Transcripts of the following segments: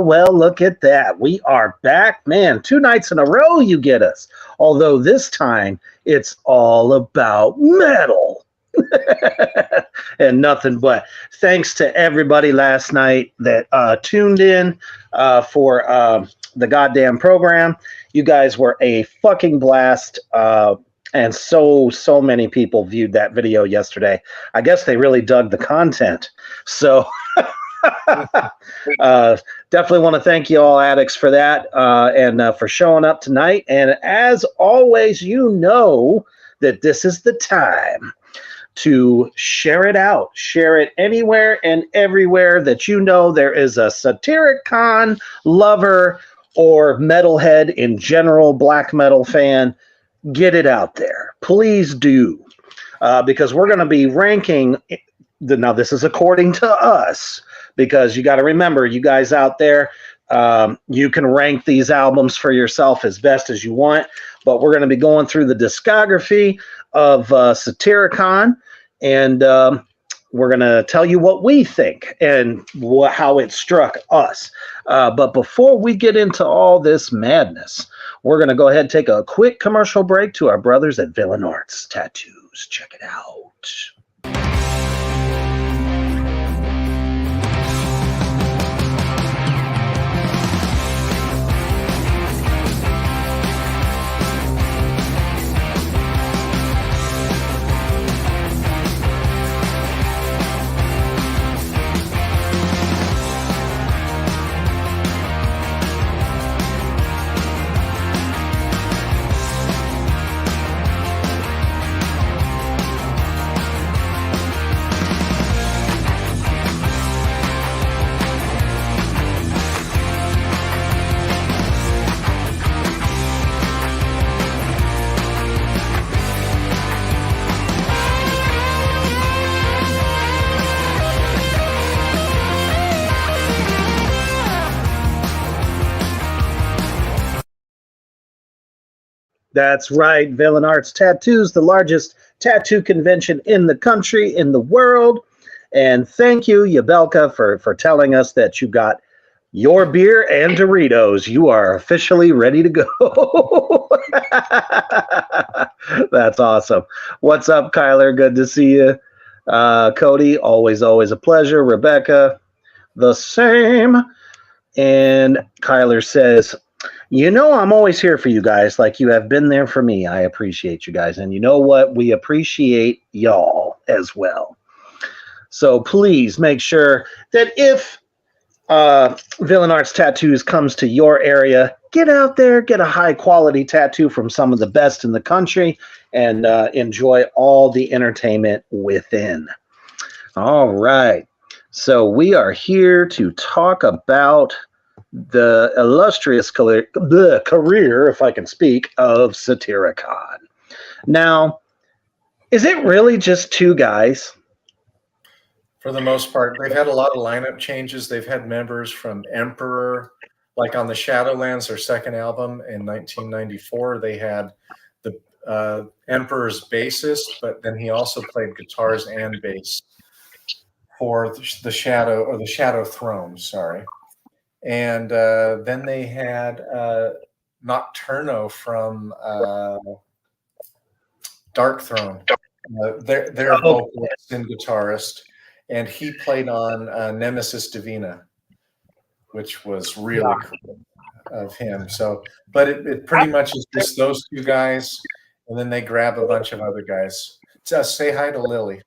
Well, look at that. We are back, man. 2 nights in a row you get us. Although this time it's all about metal. And nothing but thanks to everybody last night that tuned in for the goddamn program. You guys were a fucking blast. And so many people viewed that video yesterday. I guess they really dug the content. So definitely want to thank you all addicts for that and for showing up tonight. And as always, you know that this is the time to share it out. Share it anywhere and everywhere that you know there is a Satyricon lover or metalhead in general, black metal fan. Get it out there. Please do. Because we're going to be ranking. Now, this is according to us. Because you got to remember, you guys out there, you can rank these albums for yourself as best as you want. But we're going to be going through the discography of Satyricon, and we're going to tell you what we think and how it struck us. But before we get into all this madness, we're going to go ahead and take a quick commercial break to our brothers at Villain Arts Tattoos. Check it out. That's right, Villain Arts Tattoos, the largest tattoo convention in the country, in the world. And thank you, Yabelka, for telling us that you got your beer and Doritos. You are officially ready to go. That's awesome. What's up, Kyler? Good to see you. Cody, always a pleasure. Rebecca, the same. And Kyler says, you know, I'm always here for you guys like you have been there for me. I appreciate you guys. And you know what? We appreciate y'all as well. So please make sure that if Villain Arts Tattoos comes to your area, get out there, get a high quality tattoo from some of the best in the country, and enjoy all the entertainment within. All right. So we are here to talk about the illustrious career, if I can speak, of Satyricon. Now, is it really just 2 guys? For the most part, they've had a lot of lineup changes. They've had members from Emperor, like on the Shadowlands, their second album in 1994. They had the Emperor's bassist, but then he also played guitars and bass for the Shadow Throne. Sorry. And then they had Nocturno from Dark Throne, their vocalist and guitarist, and he played on Nemesis Divina, which was really cool. of him. So, but it pretty much is just those two guys, and then they grab a bunch of other guys. Just say hi to Lily.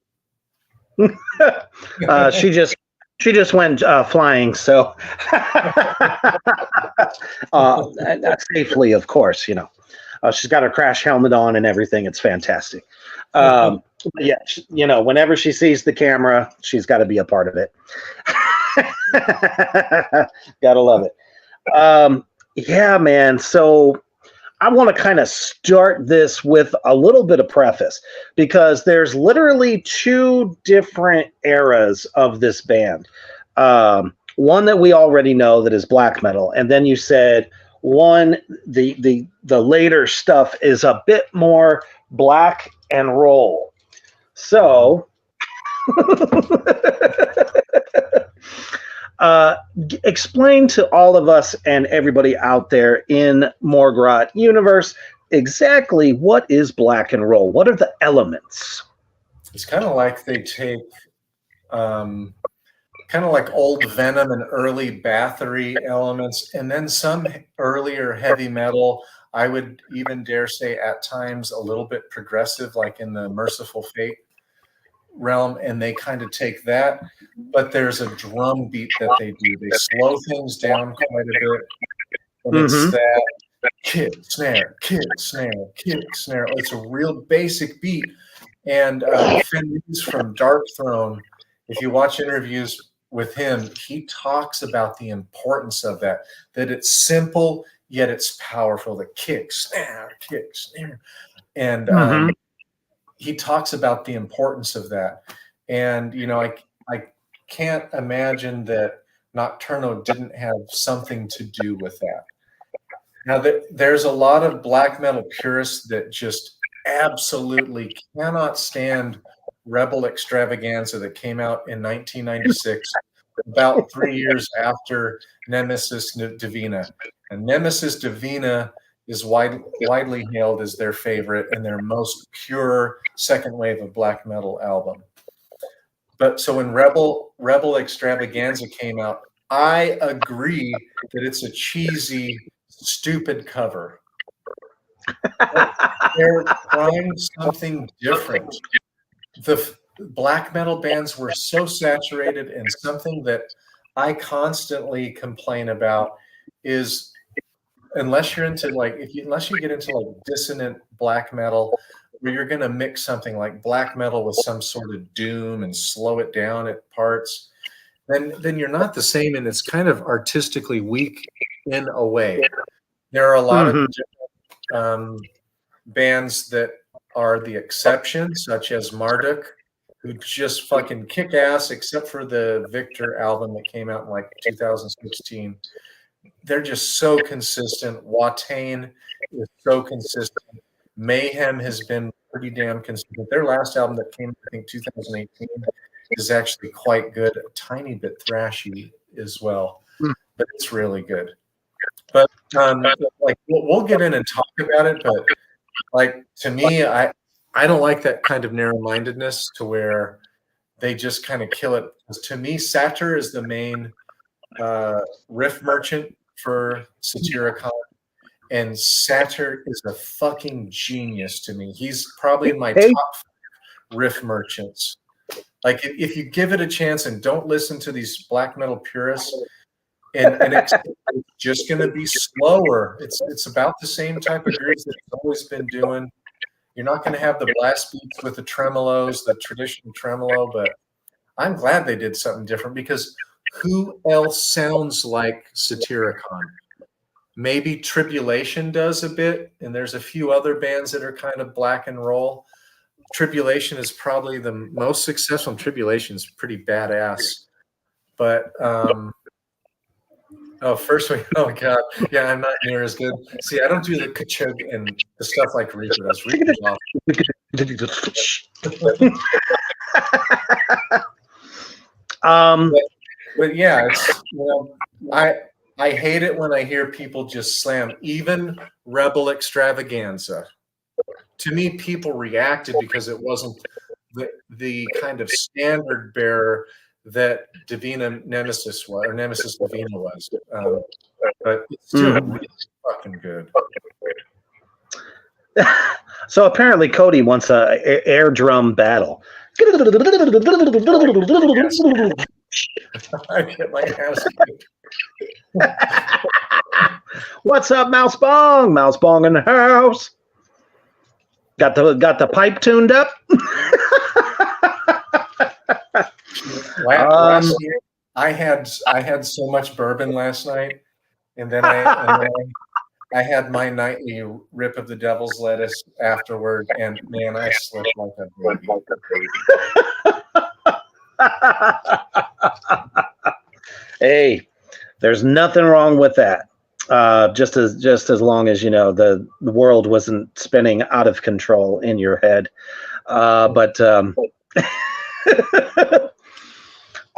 She just went flying, so safely, of course. She's got her crash helmet on and everything. It's fantastic. Yeah, whenever she sees the camera, she's got to be a part of it. Gotta love it. Yeah, man. So I want to kind of start this with a little bit of preface, because there's literally two different eras of this band. One that we already know, that is black metal, and then you said the later stuff is a bit more black and roll. So explain to all of us and everybody out there in Morgrot universe exactly what is black and roll. What are the elements? It's kind of like they take kind of like old Venom and early Bathory elements, and then some earlier heavy metal. I would even dare say at times a little bit progressive, like in the Merciful Fate realm, and they kind of take that, but there's a drum beat that they do. They slow things down quite a bit, and it's that kick, snare, kick, snare, kick, snare. It's a real basic beat. And Fenris from Dark Throne, if you watch interviews with him, he talks about the importance of that it's simple, yet it's powerful. The kick, snare, and he talks about the importance of that. And I can't imagine that Nocturno didn't have something to do with that. Now, there's a lot of black metal purists that just absolutely cannot stand Rebel Extravaganza that came out in 1996, about 3 years after Nemesis Divina. And Nemesis Divina is widely hailed as their favorite and their most pure second wave of black metal album. But so when Rebel Extravaganza came out, I agree that it's a cheesy, stupid cover. They're trying something different. The black metal bands were so saturated, and something that I constantly complain about is, unless you're into unless you get into like dissonant black metal, where you're going to mix something like black metal with some sort of doom and slow it down at parts, then you're not the same, and it's kind of artistically weak in a way. There are a lot of different bands that are the exception, such as Marduk, who just fucking kick ass, except for the Victor album that came out in like 2016. They're just so consistent. Watain is so consistent. Mayhem has been pretty damn consistent. Their last album that came, I think, 2018, is actually quite good. A tiny bit thrashy as well, but it's really good. But we'll get in and talk about it. But like, to me, I don't like that kind of narrow-mindedness to where they just kind of kill it. Because to me, Satyr is the main riff merchant for Satyricon, and Satyr is a fucking genius to me. He's probably in my top riff merchants. Like, if you give it a chance and don't listen to these black metal purists, and it's just going to be slower. It's about the same type of grooves that it's always been doing. You're not going to have the blast beats with the tremolos, the traditional tremolo, but I'm glad they did something different, because who else sounds like Satyricon? Maybe Tribulation does a bit, and there's a few other bands that are kind of black and roll. Tribulation is probably the most successful. Tribulation is pretty badass. But oh god, yeah, I'm not near as good. See, I don't do the kachug and the stuff like Reaper does. Reaper's off. But yeah, it's, I hate it when I hear people just slam even Rebel Extravaganza. To me, people reacted because it wasn't the kind of standard bearer that Divina Nemesis was, or Nemesis Divina was. But it's still really fucking good. So apparently Cody wants a air drum battle. I get my ass kicked. What's up, Mouse Bong? Mouse Bong in the house. Got the pipe tuned up. Last year, I had so much bourbon last night, and then I had my nightly rip of the devil's lettuce afterward, and man, I slept like a baby. Hey, there's nothing wrong with that. Just as long as the world wasn't spinning out of control in your head. But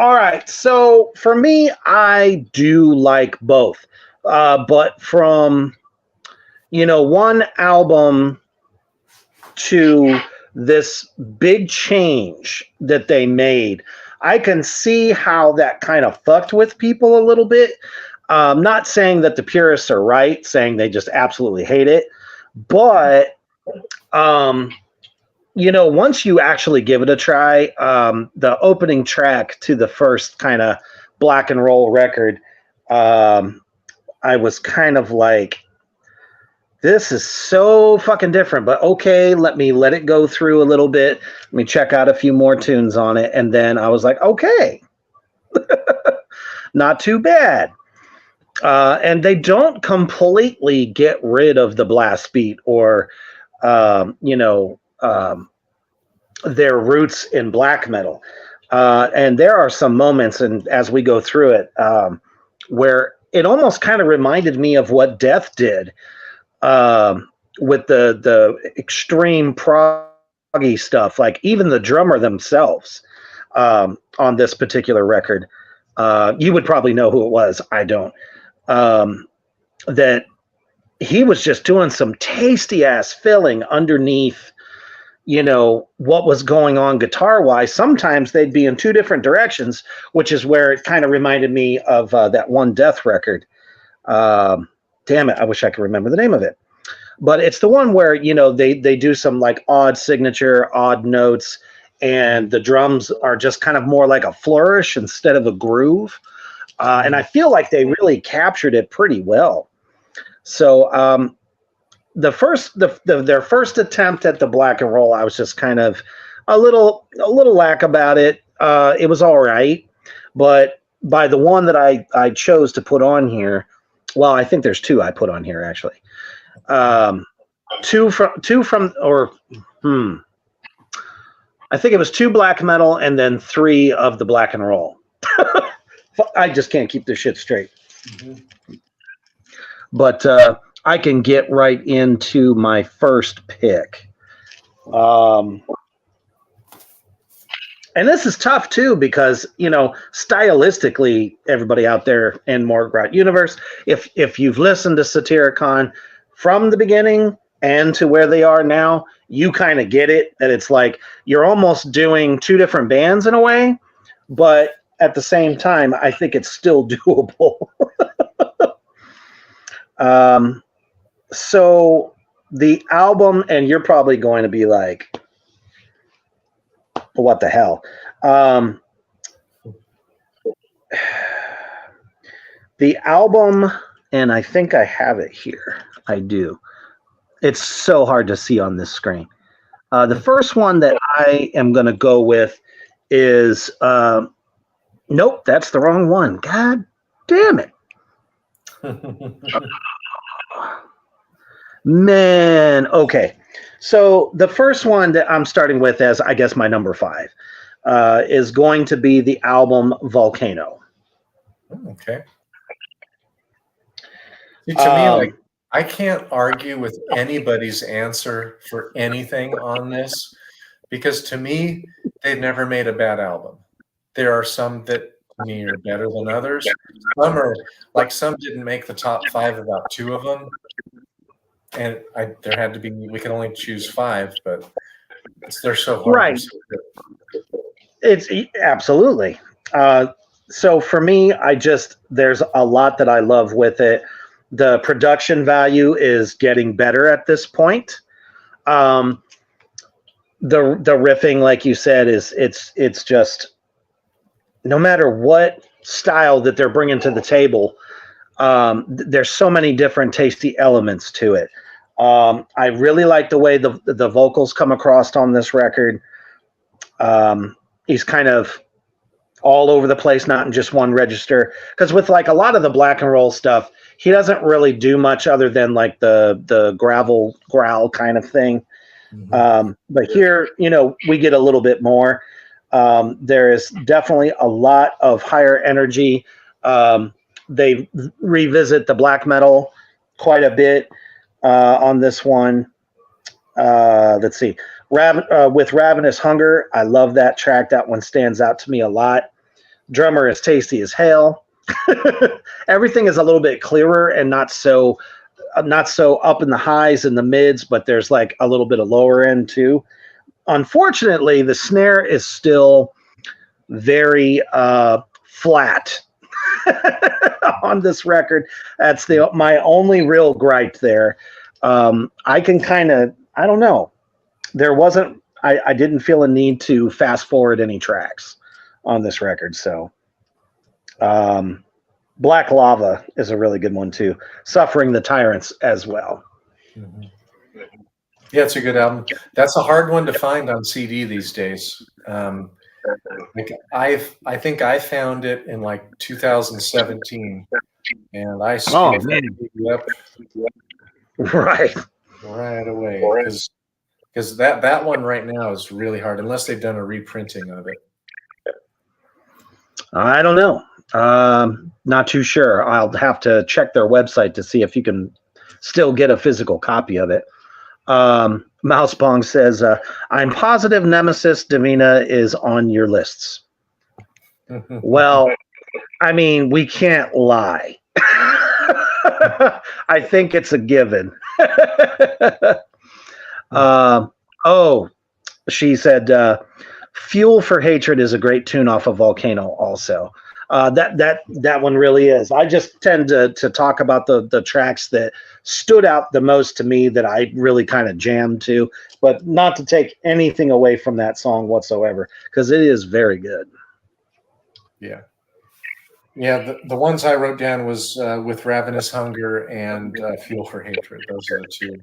all right. So for me, I do like both. But from one album to this big change that they made, I can see how that kind of fucked with people a little bit. Not saying that the purists are right, saying they just absolutely hate it. But, once you actually give it a try, the opening track to the first kind of black and roll record, I was kind of like, this is so fucking different, but okay, let it go through a little bit. Let me check out a few more tunes on it. And then I was like, okay, not too bad. And they don't completely get rid of the blast beat or, their roots in black metal. And there are some moments, and as we go through it, where it almost kind of reminded me of what Death did with the extreme proggy stuff. Like even the drummer themselves on this particular record, you would probably know who it was. I don't. That he was just doing some tasty ass filling underneath, what was going on guitar wise. Sometimes they'd be in two different directions, which is where it kind of reminded me of that one Death record. Damn it, I wish I could remember the name of it. But it's the one where, they do some like odd signature, odd notes, and the drums are just kind of more like a flourish instead of a groove. And I feel like they really captured it pretty well. So their first attempt at the black and roll, I was just kind of a little lack about it. It was all right, but by the one that I chose to put on here, well, I think there's two I put on here actually. Two from I think it was 2 black metal and then 3 of the black and roll. I just can't keep this shit straight. Mm-hmm. But I can get right into my first pick. And this is tough too because, stylistically, everybody out there in Morgrout universe, if you've listened to Satyricon from the beginning and to where they are now, you kind of get it, that it's like you're almost doing 2 different bands in a way, but at the same time, I think it's still doable. So the album, and you're probably going to be like, what the hell? The album, and I think I have it here. I do. It's so hard to see on this screen. The first one that I am going to go with is, nope, that's the wrong one. God damn it. Man, okay. So the first one that I'm starting with as, I guess, my number 5 is going to be the album Volcano. Okay. See, to me, like, I can't argue with anybody's answer for anything on this because to me, they've never made a bad album. There are some that to me are better than others. Some didn't make the top 5, about 2 of them. And there had to be, we can only choose 5, but they're so hard. Right. It's absolutely. So for me, there's a lot that I love with it. The production value is getting better at this point. Um, the riffing, like you said, it's just no matter what style that they're bringing to the table, there's so many different tasty elements to it. I really like the way the vocals come across on this record. He's kind of all over the place, not in just one register. Because with like a lot of the black and roll stuff, he doesn't really do much other than like the gravel growl kind of thing. But here, we get a little bit more. There is definitely a lot of higher energy. They revisit the black metal quite a bit on this one. Let's see. With Ravenous Hunger, I love that track. That one stands out to me a lot. Drummer is tasty as hell. Everything is a little bit clearer and not so up in the highs and the mids, but there's like a little bit of lower end too. Unfortunately, the snare is still very flat on this record. That's my only real gripe there. I can I don't know. I didn't feel a need to fast forward any tracks on this record. So Black Lava is a really good one too. Suffering the Tyrants as well. Mm-hmm. Yeah, it's a good album. That's a hard one to find on CD these days. I think I found it in like 2017, and I skipped it up right away because that one right now is really hard unless they've done a reprinting of it. I don't know. Not too sure. I'll have to check their website to see if you can still get a physical copy of it. Mousepong says, I'm positive Nemesis Divina is on your lists. Well, I mean, we can't lie. I think it's a given. She said, Fuel for Hatred is a great tune off of Volcano also. That one really is. I just tend to talk about the tracks that stood out the most to me that I really kind of jammed to, but not to take anything away from that song whatsoever, because it is very good. Yeah. Yeah, the ones I wrote down was with Ravenous Hunger and Fuel for Hatred. Those are the two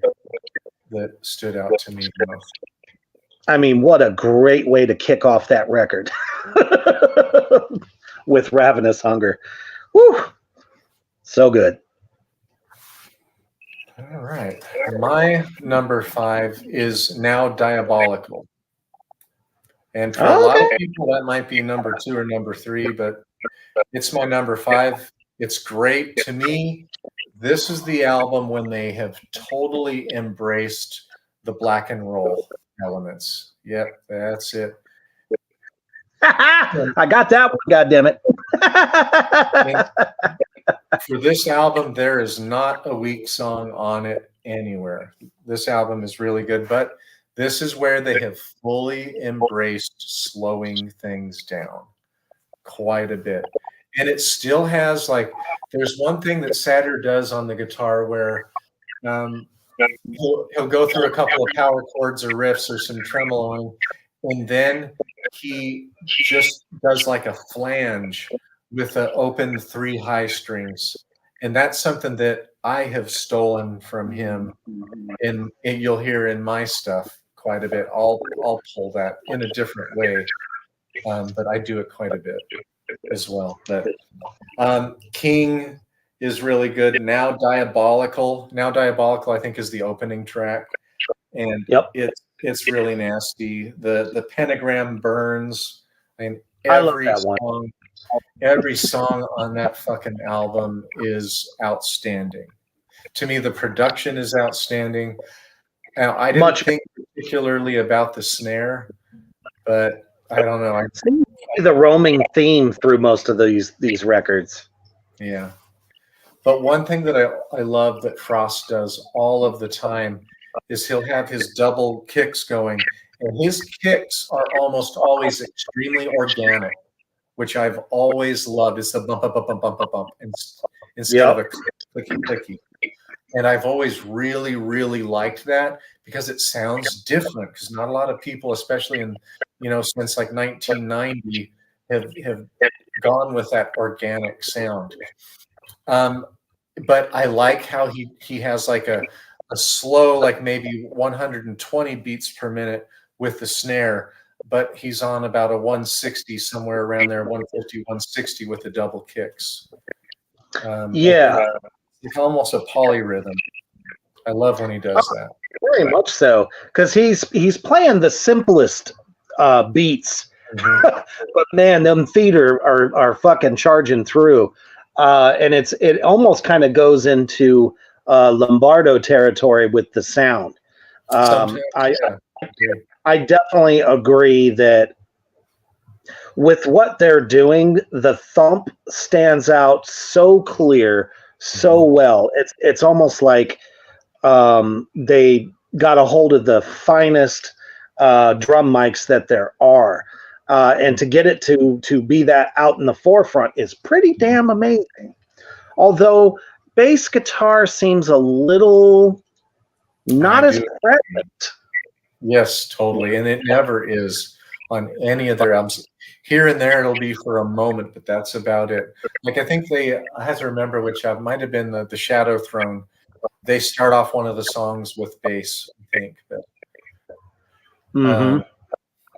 that stood out to me the most. I mean, what a great way to kick off that record with Ravenous Hunger. Woo! So good. All right. My number 5 is Now Diabolical. And for a lot of people, that might be number 2 or number 3, but it's my number 5. It's great. To me, this is the album when they have totally embraced the black and roll elements. Yep, that's it. I got that one, goddammit. For this album, there is not a weak song on it anywhere. This album is really good, but this is where they have fully embraced slowing things down quite a bit. And it still has, like, there's one thing that Satyr does on the guitar where he'll go through a couple of power chords or riffs or some tremoloing, and then he just does like a flange with an open 3 high strings. And that's something that I have stolen from him, and you'll hear in my stuff quite a bit. I'll pull that in a different way, but I do it quite a bit as well. But King is really good. Now Diabolical, I think, is the opening track, and it's really nasty. The pentagram burns. I mean, every song on that fucking album is outstanding. To me, the production is outstanding. Now, I didn't think particularly about the snare, but I don't know. I see the roaming theme through most of these records. Yeah. But one thing that I love that Frost does all of the time is he'll have his double kicks going, and his kicks are almost always extremely organic. which I've always loved. It's the bump, bump, bump, bump, bump, bump, bump, instead of Yep. a clicky, clicky. And I've always really, really liked that because it sounds different. Because not a lot of people, especially in, since like 1990, have gone with that organic sound. But I like how he has like a slow, like maybe 120 beats per minute with the snare, but he's on about a 160, somewhere around there, 150, 160 with the double kicks. Yeah. It's almost a polyrhythm. I love when he does that. Very much so, because he's playing the simplest beats, but man, them feet are fucking charging through, and it almost kind of goes into Lombardo territory with the sound. I definitely agree that with what they're doing, the thump stands out so clear, so well. It's almost like they got a hold of the finest drum mics that there are, and to get it to be that out in the forefront is pretty damn amazing. Although bass guitar seems a little not as present. Yes, totally, and it never is on any of their albums. Here and there, it'll be for a moment, but that's about it. Like I think I have to remember which might have been the Shadow Throne. They start off one of the songs with bass, I think. But,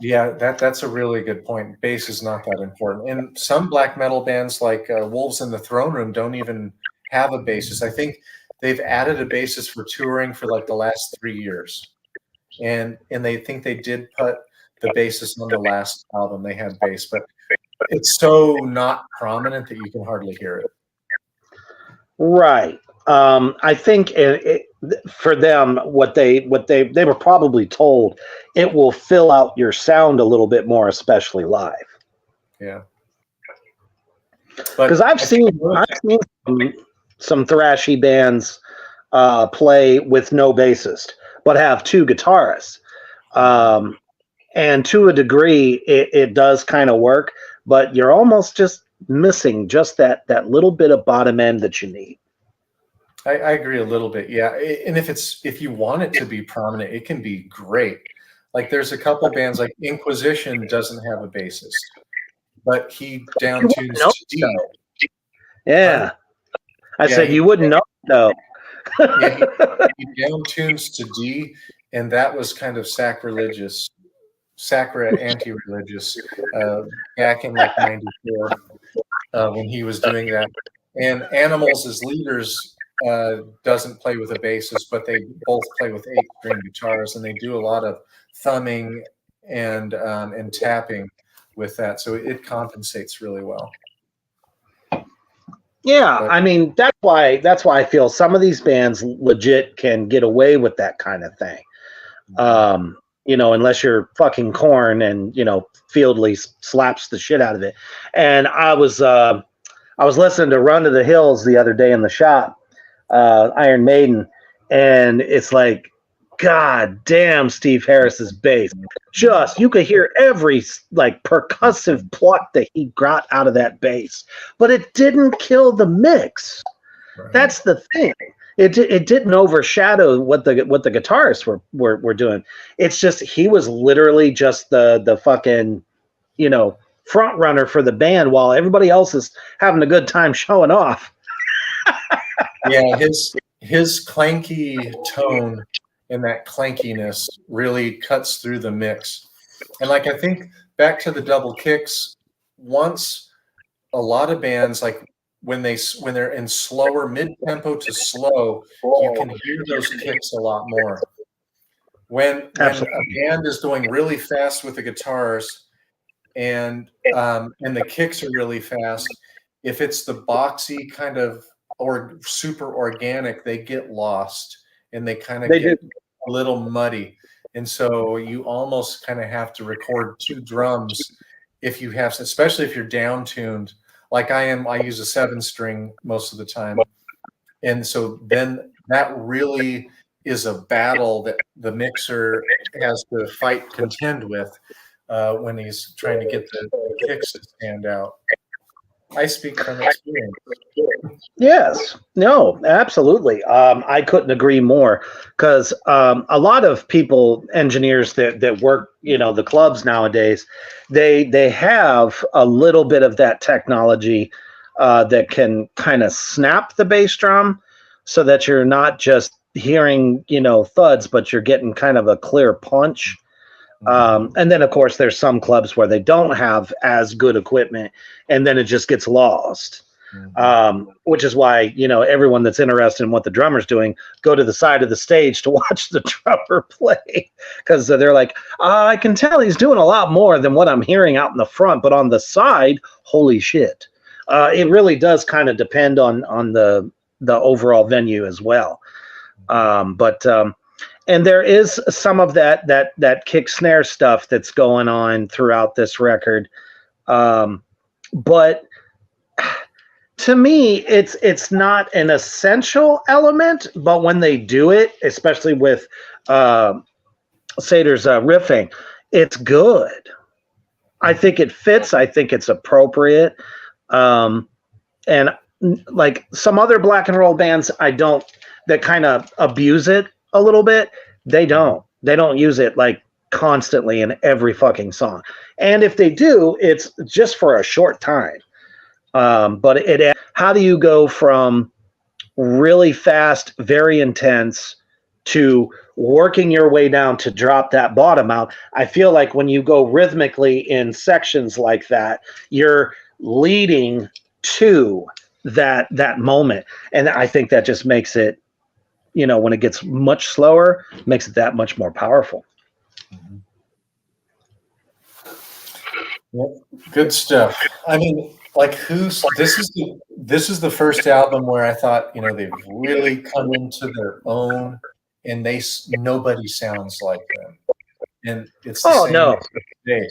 yeah, that's a really good point. Bass is not that important. And some black metal bands like Wolves in the Throne Room don't even have a bassist. I think they've added a bassist for touring for like the last 3 years. And they think they did put the bassist on the last album. They had bass, but it's so not prominent that you can hardly hear it. Right. I think for them, what they were probably told, it will fill out your sound a little bit more, especially live. Yeah. Because I've seen some thrashy bands play with no bassist, but have two guitarists. And to a degree, it does kind of work, but you're almost just missing just that little bit of bottom end that you need. I agree a little bit, yeah. And if you want it to be prominent, it can be great. Like there's a couple bands like Inquisition doesn't have a bassist, but he downtunes to D. Yeah. I said you wouldn't know though. Yeah, he downtunes to D, and that was kind of anti-religious back in like 94 when he was doing that. And Animals as Leaders doesn't play with a bassist, but they both play with 8-string guitars, and they do a lot of thumbing and tapping with that, so it compensates really well. Yeah, I mean that's why I feel some of these bands legit can get away with that kind of thing. Unless you're fucking Korn and Fieldley slaps the shit out of it. And I was listening to Run to the Hills the other day in the shop, Iron Maiden, and it's like, God damn, Steve Harris's bass. Just, you could hear every like percussive pluck that he got out of that bass, but it didn't kill the mix. Right. That's the thing. It didn't overshadow what the guitarists were doing. It's just he was literally just the fucking front runner for the band while everybody else is having a good time showing off. Yeah, his clanky tone and that clankiness really cuts through the mix. And like I think back to the double kicks, once a lot of bands like when they're in slower mid-tempo to slow, you can hear those kicks a lot more. When a band is doing really fast with the guitars and the kicks are really fast, if it's the boxy kind of or super organic, they get lost and they kind of get a little muddy. And so you almost kind of have to record two drums if you have, especially if you're down tuned. Like I use a 7-string most of the time. And so then that really is a battle that the mixer has to contend with. when he's trying to get the kicks to stand out. I speak from experience. Yes, no, absolutely. I couldn't agree more because a lot of people, engineers that work, the clubs nowadays, they have a little bit of that technology that can kind of snap the bass drum so that you're not just hearing, thuds, but you're getting kind of a clear punch. And then, of course, there's some clubs where they don't have as good equipment, and then it just gets lost. Which is why, everyone that's interested in what the drummer's doing, go to the side of the stage to watch the drummer play, because they're like, I can tell he's doing a lot more than what I'm hearing out in the front, but on the side, holy shit. It really does kind of depend on the overall venue as well. And there is some of that kick snare stuff that's going on throughout this record. But to me, it's not an essential element, but when they do it, especially with Satyr's riffing, it's good. I think it fits. I think it's appropriate. And like some other black and roll bands, that kind of abuse it a little bit. They don't use it like constantly in every fucking song. And if they do, it's just for a short time. But how do you go from really fast, very intense to working your way down to drop that bottom out? I feel like when you go rhythmically in sections like that, you're leading to that moment. And I think that just makes it, when it gets much slower, makes it that much more powerful. Yep. Good stuff. I mean, like this is the first album where I thought, they've really come into their own, and nobody sounds like them. And it's the same today.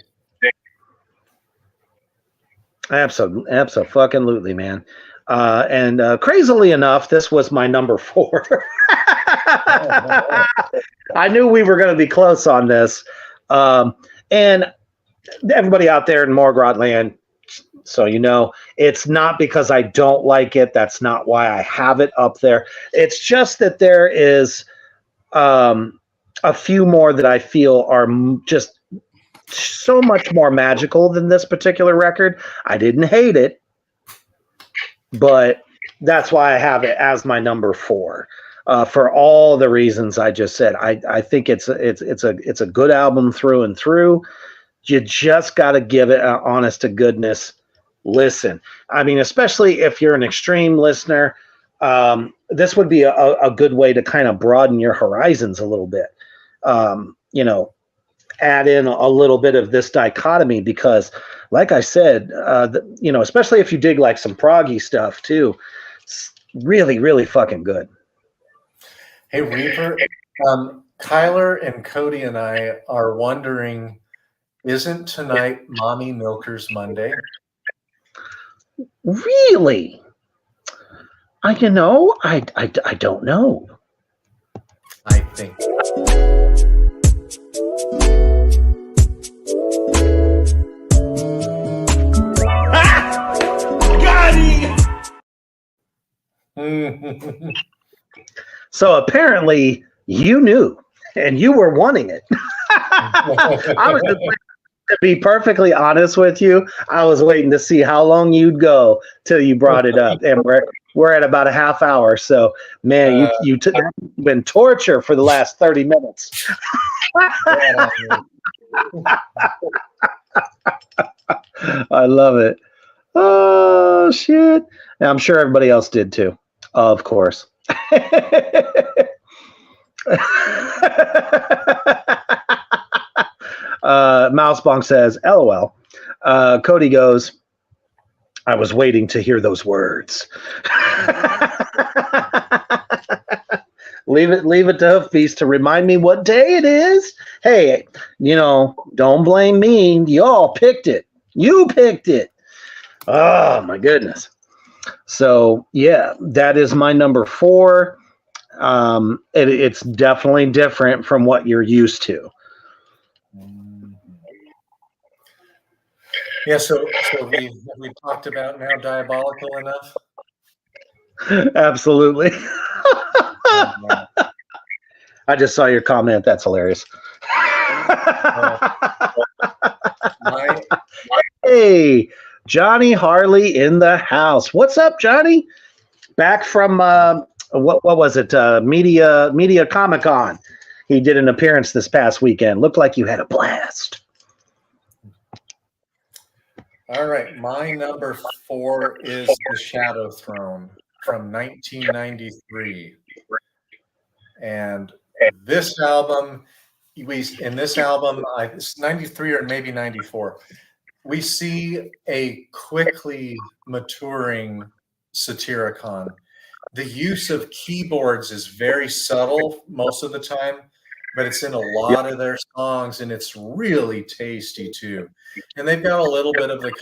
Absolutely, man. And crazily enough, this was my number 4. I knew we were going to be close on this. And everybody out there in Morgrot land, so it's not because I don't like it. That's not why I have it up there. It's just that there is a few more that I feel are just so much more magical than this particular record. I didn't hate it, but that's why I have it as my number 4. For all the reasons I just said. I think it's a good album through and through. You just got to give it an honest to goodness listen. I mean, especially if you're an extreme listener, this would be a good way to kind of broaden your horizons a little bit. Add in a little bit of this dichotomy because, like I said, especially if you dig like some proggy stuff too, it's really, really fucking good. Hey, Reaper, Kyler and Cody and I are wondering, isn't tonight Mommy Milker's Monday? Really? I don't know. I think. So apparently you knew, and you were wanting it. I was just, to be perfectly honest with you, I was waiting to see how long you'd go till you brought it up, and we're at about a half hour. So, man, you took been torture for the last 30 minutes. I love it. Oh shit! And I'm sure everybody else did too. Of course. Mousebonk says, LOL. Cody goes, I was waiting to hear those words. Leave it to Hoofbeast to remind me what day it is. Hey, don't blame me. Y'all picked it. You picked it. Oh my goodness. So yeah, that is my number 4. It's definitely different from what you're used to. Yeah, so we talked about now Diabolical enough. Absolutely. And, I just saw your comment. That's hilarious. my Hey, Johnny Harley in the house. What's up, Johnny? Back from what was it? Media Comic Con. He did an appearance this past weekend. Looked like you had a blast. All right, my number 4 is The Shadow Throne from 1993. And this album, it's 93 or maybe 94, we see a quickly maturing Satyricon. The use of keyboards is very subtle most of the time, but it's in a lot of their songs, and it's really tasty too. And they've got a little bit of the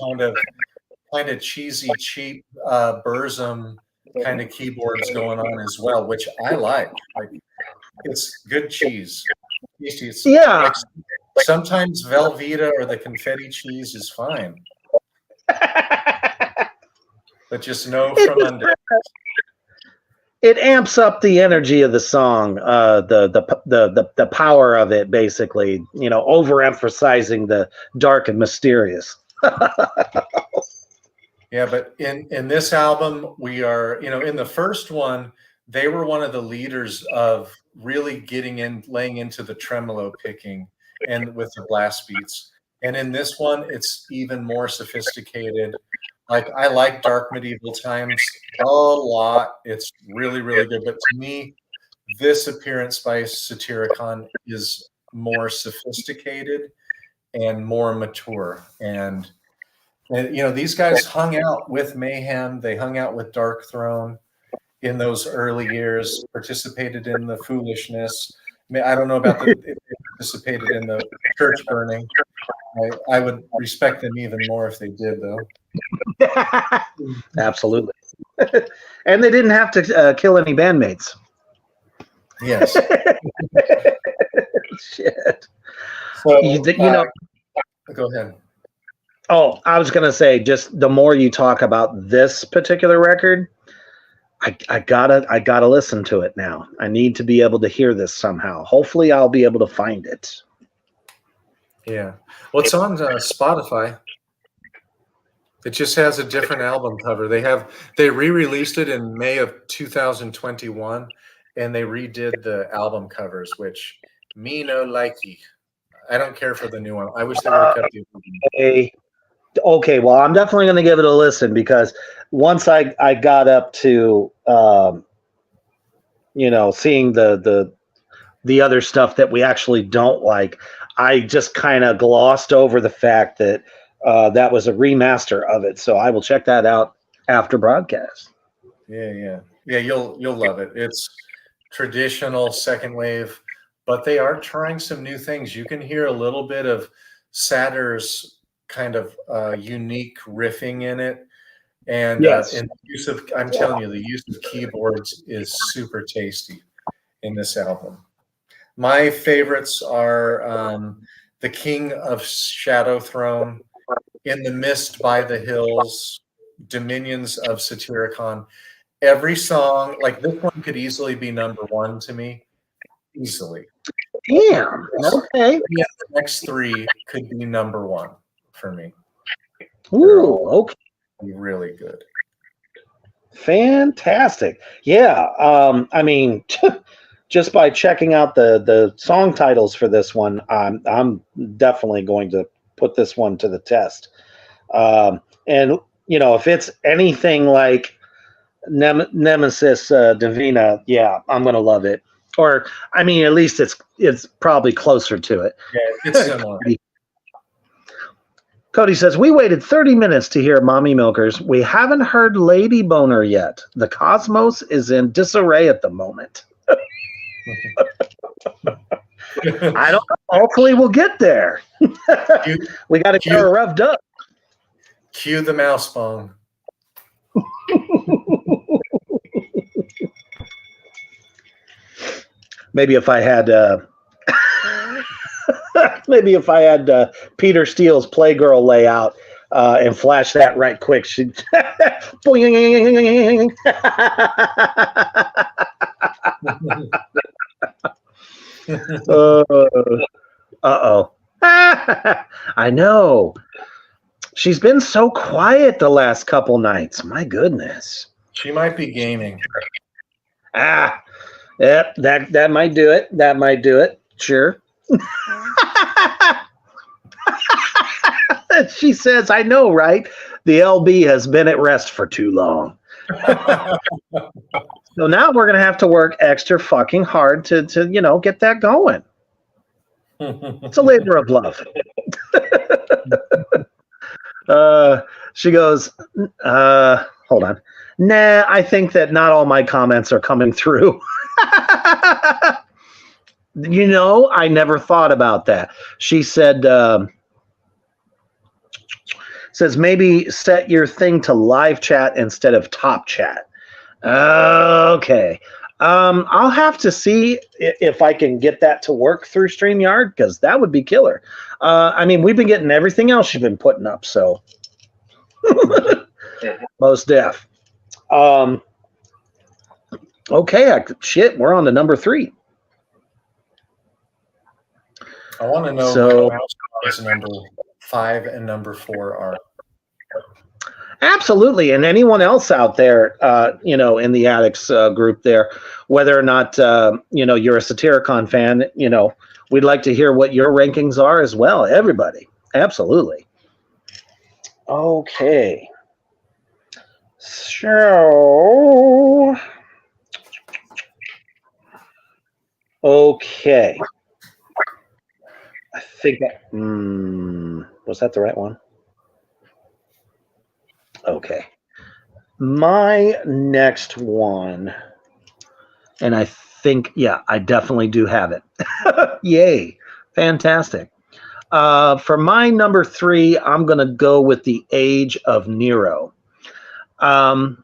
kind of cheesy, cheap Burzum kind of keyboards going on as well, which I like. Like, it's good cheese. Tasty. It's Yeah. like sometimes Velveeta or the confetti cheese is fine, but just know from under. It amps up the energy of the song, the power of it, basically. You know, overemphasizing the dark and mysterious. Yeah, but in this album, we are, in the first one, they were one of the leaders of really laying into the tremolo picking and with the blast beats. And in this one, it's even more sophisticated. Like, I like Dark Medieval Times a lot. It's really, really good. But to me, this appearance by Satyricon is more sophisticated and more mature. And these guys hung out with Mayhem. They hung out with Dark Throne in those early years, participated in the foolishness. I don't know about if they participated in the church burning. I would respect them even more if they did, though. Absolutely. And they didn't have to kill any bandmates. Yes. Shit. So, go ahead. Oh, I was going to say, just the more you talk about this particular record, I gotta listen to it now. I need to be able to hear this somehow. Hopefully, I'll be able to find it. Yeah. Well, it's on Spotify. It just has a different album cover. They re-released it in May of 2021, and they redid the album covers, which me no likey. I don't care for the new one. I wish they would have kept the original. Okay, well, I'm definitely going to give it a listen, because once I got up to seeing the other stuff that we actually don't like, I just kind of glossed over the fact that that was a remaster of it. So I will check that out after broadcast. Yeah. You'll love it. It's traditional second wave, but they are trying some new things. You can hear a little bit of Satyr's kind of unique riffing in it, and Yes. I'm telling you, the use of keyboards is super tasty in this album. My favorites are The King of Shadow Throne, In the Mist by the Hills, Dominions of Satyricon. Every song, like this one, could easily be number 1 to me. Easily. Damn. Okay. The next 3 could be number 1 for me. Ooh, okay. Really good. Fantastic. Yeah. I mean, just by checking out the song titles for this one, I'm definitely going to put this one to the test. And if it's anything like Nemesis Divina, yeah, I'm going to love it. Or, I mean, at least it's probably closer to it. Yeah, it's similar. Cody says, we waited 30 minutes to hear Mommy Milkers. We haven't heard Lady Boner yet. The cosmos is in disarray at the moment. I don't know. Hopefully we'll get there. We got to get her revved up. Cue the mouse bong. Maybe if I had Peter Steele's Playgirl layout, and flash that right quick. She uh-oh. I know. She's been so quiet the last couple nights. My goodness. She might be gaming. Yep, that might do it. That might do it. Sure. She says, I know, right? The LB has been at rest for too long. So now we're going to have to work extra fucking hard to get that going. It's a labor of love. She goes, hold on. Nah, I think that not all my comments are coming through. I never thought about that. She said, says maybe set your thing to live chat instead of top chat. Okay. I'll have to see if I can get that to work through StreamYard, because that would be killer. We've been getting everything else you've been putting up, so most def. Okay, we're on to number 3. I want to know what number 5 and number 4 are. Absolutely, and anyone else out there, in the Addicts group there, whether or not you're a Satyricon fan, we'd like to hear what your rankings are as well. Everybody, absolutely. Okay, so okay, I think was that the right one? Okay. My next one, and I think, I definitely do have it. Yay. Fantastic. For my number 3, I'm going to go with The Age of Nero. Not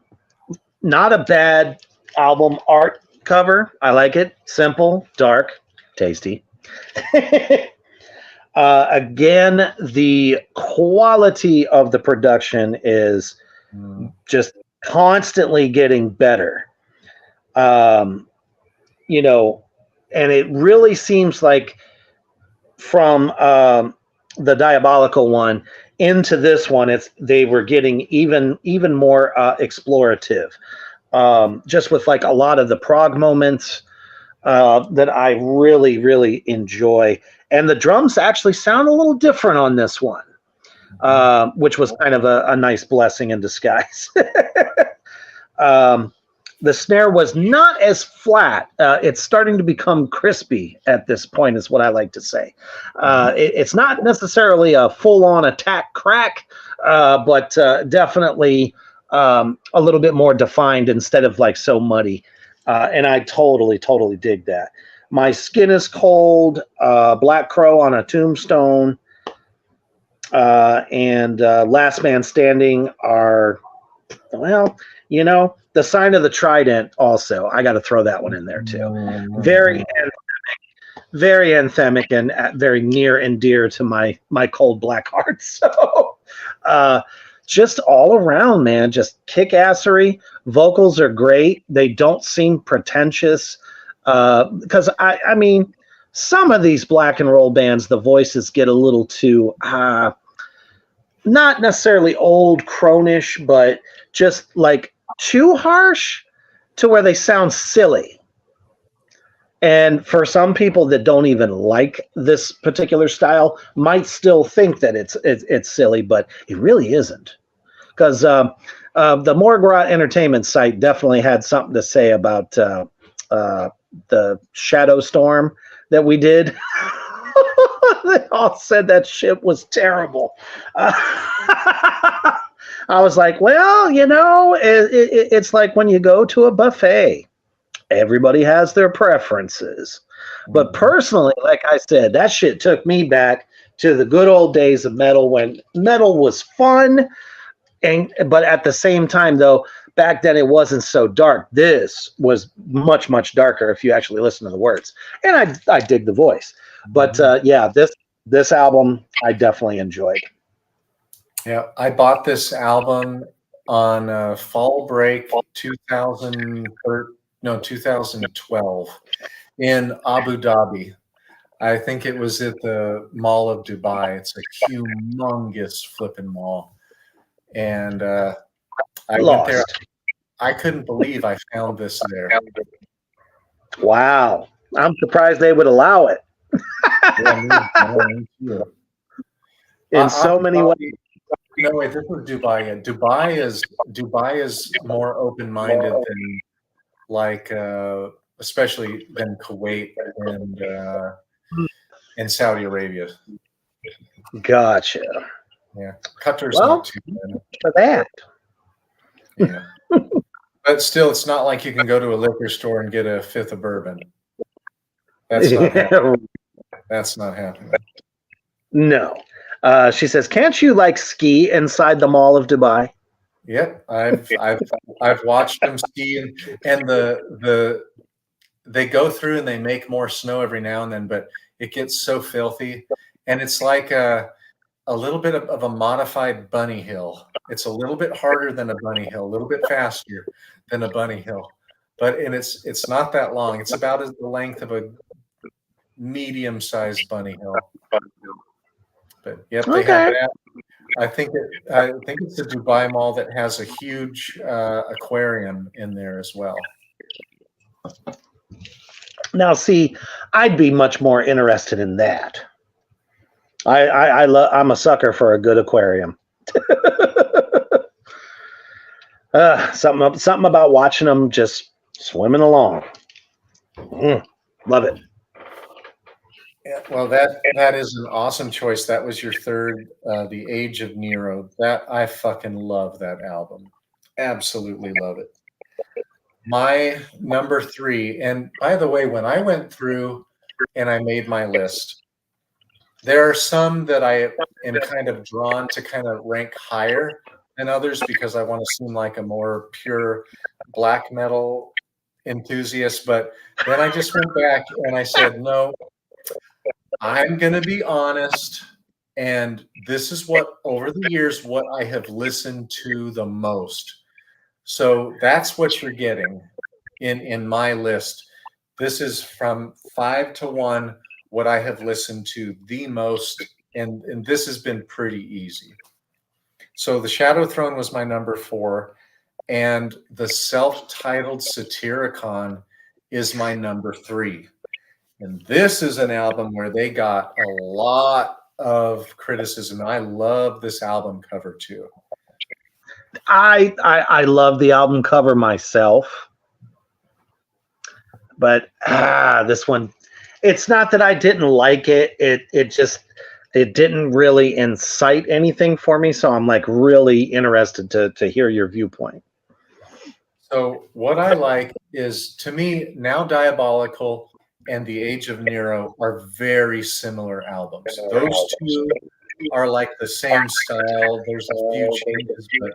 a bad album art cover. I like it. Simple, dark, tasty. Again, the quality of the production is just constantly getting better. And it really seems like from the Diabolical one into this one, they were getting even more explorative, just with like a lot of the prog moments that I really, really enjoy. And the drums actually sound a little different on this one, which was kind of a nice blessing in disguise. The snare was not as flat. It's starting to become crispy at this point, is what I like to say. It's not necessarily a full-on attack crack, but definitely a little bit more defined instead of like so muddy. And I totally, totally dig that. My Skin is Cold, Black Crow on a Tombstone, and Last Man Standing are, The Sign of the Trident also. I got to throw that one in there too. Very anthemic and very near and dear to my cold black heart. So just all around, man, just kick-assery. Vocals are great. They don't seem pretentious. Because I mean, some of these black and roll bands, the voices get a little too, not necessarily old cronish, but just like too harsh to where they sound silly. And for some people that don't even like this particular style, might still think that it's silly, but it really isn't. Because the Morgrat Entertainment site definitely had something to say about the Shadow Storm that we did. They all said that shit was terrible. I was like, well, it's like when you go to a buffet. Everybody has their preferences. But personally, like I said, that shit took me back to the good old days of metal, when metal was fun. But at the same time, though, back then it wasn't so dark. This was much, much darker if you actually listen to the words. And I dig the voice. But this album I definitely enjoyed. Yeah, I bought this album on fall break 2012 in Abu Dhabi. I think it was at the Mall of Dubai. It's a humongous flipping mall. And I went there. Lost. I couldn't believe I found this there. Wow. I'm surprised they would allow it Me too. in so Abu many ways. Dhabi, no, wait, this was Dubai. Yeah, Dubai is more open-minded than like especially than Kuwait and Saudi Arabia. Gotcha. Yeah, Qatar's Well, not too bad. for that. Yeah, but still, it's not like you can go to a liquor store and get a fifth of bourbon. That's not happening. That's not happening. No. She says, "Can't you like ski inside the Mall of Dubai?" Yep, I've watched them ski and they go through and they make more snow every now and then, but it gets so filthy, and it's like a little bit of a modified bunny hill. It's a little bit harder than a bunny hill, a little bit faster than a bunny hill, but it's not that long. It's about as the length of a medium-sized bunny hill. But yep, they have that. I think it's the Dubai Mall that has a huge aquarium in there as well. Now, see, I'd be much more interested in that. I'm a sucker for a good aquarium. Something about watching them just swimming along. Love it. Yeah, well, that is an awesome choice. That was your third, The Age of Nero. That I fucking love that album. Absolutely love it. My number 3, and by the way, when I went through and I made my list, there are some that I am kind of drawn to kind of rank higher than others because I want to seem like a more pure black metal enthusiast. But then I just went back and I said, no, I'm going to be honest. And this is what, over the years, what I have listened to the most. So that's what you're getting in my list. This is from 5 to 1, what I have listened to the most. And this has been pretty easy. So the Shadow Throne was my number 4. And the self-titled Satyricon is my number 3. And this is an album where they got a lot of criticism. I love this album cover too. I love the album cover myself, but this one, it's not that I didn't like it. It didn't really incite anything for me. So I'm like really interested to hear your viewpoint. So what I like is, to me, Now Diabolical and The Age of Nero are very similar albums. Those two are like the same style. There's a few changes, but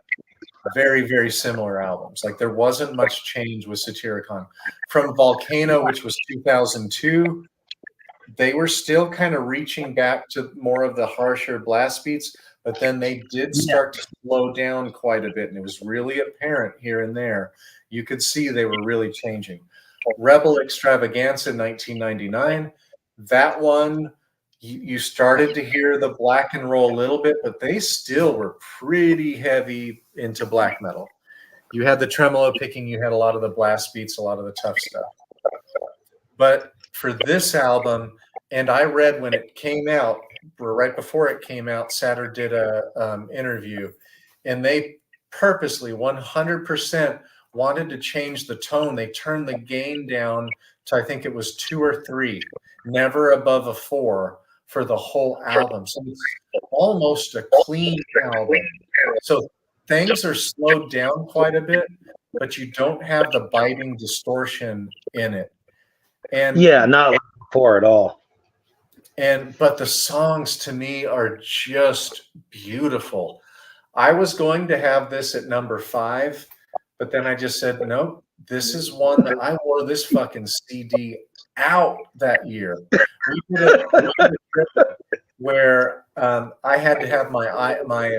very, very similar albums. Like there wasn't much change with Satyricon. From Volcano, which was 2002, they were still kind of reaching back to more of the harsher blast beats, but then they did start to slow down quite a bit, and it was really apparent here and there. You could see they were really changing. Rebel Extravaganza in 1999, that one, you started to hear the black and roll a little bit, but they still were pretty heavy into black metal. You had the tremolo picking, you had a lot of the blast beats, a lot of the tough stuff. But for this album, and I read when it came out, or right before it came out, Satyr did a interview, and they purposely 100% wanted to change the tone. They turned the gain down to, I think it was 2 or 3, never above a 4 for the whole album. So it's almost a clean album. So things are slowed down quite a bit, but you don't have the biting distortion in it. And yeah, not like before at all. But the songs to me are just beautiful. I was going to have this at number 5, but then I just said, nope, this is one that I wore this fucking CD out that year. where I had to have my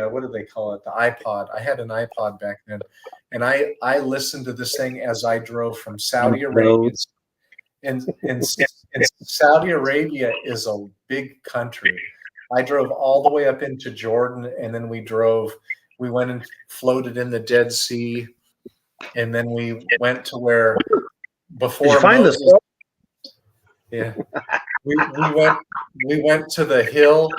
what do they call it? The iPod. I had an iPod back then, and I listened to this thing as I drove from Saudi Arabia. And Saudi Arabia is a big country. I drove all the way up into Jordan, and then we went and floated in the Dead Sea, and then we went to where before Did you find Moses, yeah, we went to the hill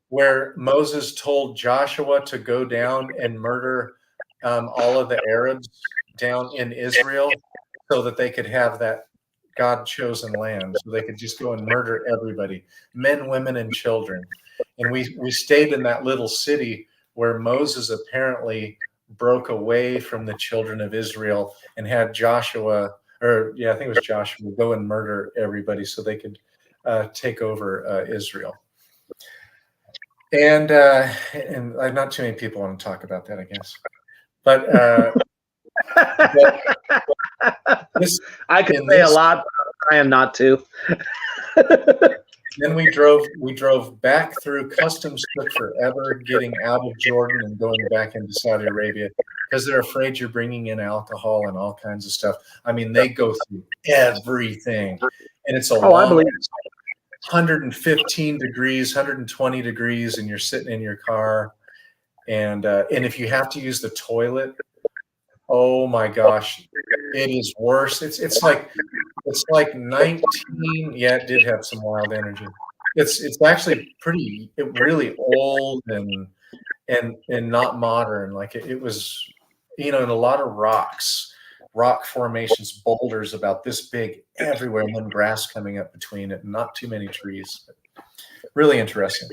where Moses told Joshua to go down and murder all of the Arabs down in Israel so that they could have that God-chosen land, so they could just go and murder everybody, men, women, and children. And we stayed in that little city where Moses apparently broke away from the children of Israel and had Joshua, I think it was Joshua, go and murder everybody so they could take over Israel. And not too many people want to talk about that, I guess. But I could say a lot, but I am not to. Then we drove back through customs. Took forever getting out of Jordan and going back into Saudi Arabia because they're afraid you're bringing in alcohol and all kinds of stuff. I mean, they go through everything, and it's I believe 115 degrees, 120 degrees, and you're sitting in your car, and if you have to use the toilet, oh my gosh, it is worse. It's like 19. Yeah, it did have some wild energy. It's actually really old and not modern. Like it was, in a lot of rock formations, boulders about this big everywhere, and then grass coming up between it, and not too many trees. Really interesting.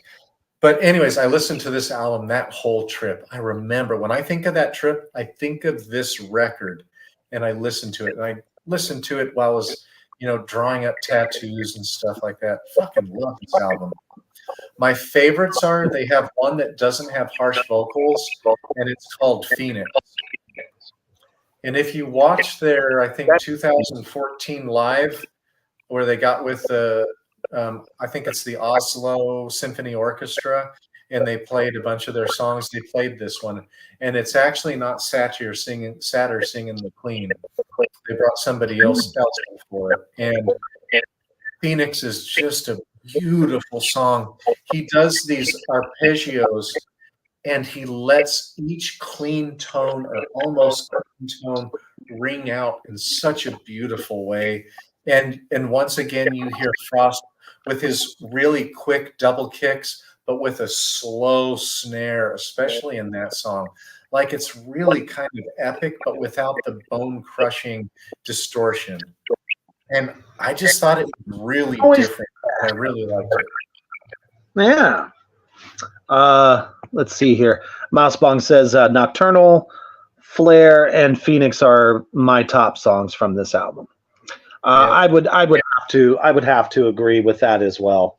But anyways, I listened to this album that whole trip. I remember when I think of that trip, I think of this record, and I listened to it. And I listened to it while I was, drawing up tattoos and stuff like that. Fucking love this album. My favorites are, they have one that doesn't have harsh vocals, and it's called Phoenix. And if you watch their, I think 2014 live, where they got with I think it's the Oslo Symphony Orchestra, and they played a bunch of their songs. They played this one, and it's actually not Satyr singing the Queen. They brought somebody else for it, and Phoenix is just a beautiful song. He does these arpeggios, and he lets each clean tone or almost clean tone ring out in such a beautiful way. And once again, you hear Frost with his really quick double kicks, but with a slow snare, especially in that song. Like it's really kind of epic, but without the bone-crushing distortion. And I just thought it was really different. I really liked it. Yeah. Let's see here. Mousebong says Nocturnal, Flare, and Phoenix are my top songs from this album. I would have to agree with that as well.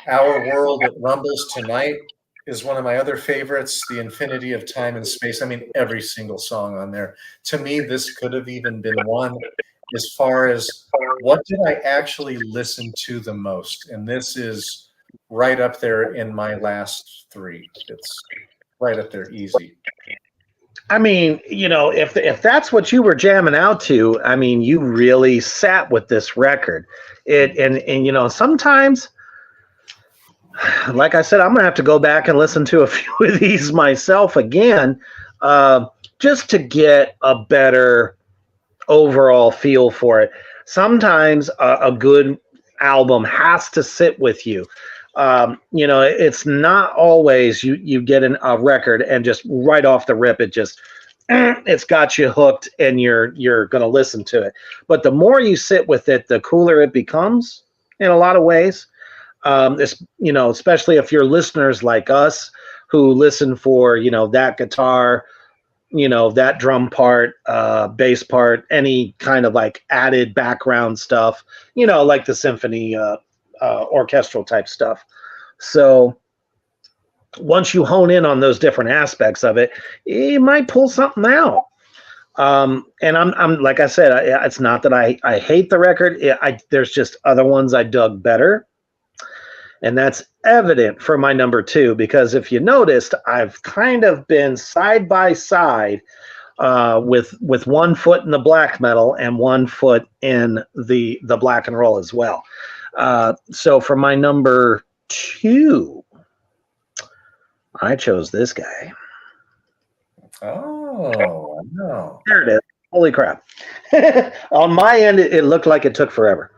Our World It Rumbles Tonight is one of my other favorites. The Infinity of Time and Space. I mean, every single song on there. To me, this could have even been one as far as what did I actually listen to the most? And this is right up there in my last three. It's right up there easy. I mean, if that's what you were jamming out to, I mean, you really sat with this record. And sometimes, like I said, I'm going to have to go back and listen to a few of these myself again, just to get a better overall feel for it. Sometimes a good album has to sit with you. It's not always you get a record and just right off the rip, it's got you hooked and you're going to listen to it. But the more you sit with it, the cooler it becomes in a lot of ways. Especially if you're listeners like us who listen for, that guitar, that drum part, bass part, any kind of like added background stuff, like the symphony, orchestral type stuff. So once you hone in on those different aspects of it, you might pull something out. And I'm like I said, it's not that I hate the record. There's just other ones I dug better. And that's evident for my number 2, because if you noticed, I've kind of been side by side with one foot in the black metal and one foot in the black and roll as well. So for my number 2, I chose this guy. Oh, no. There it is. Holy crap. On my end, it looked like it took forever.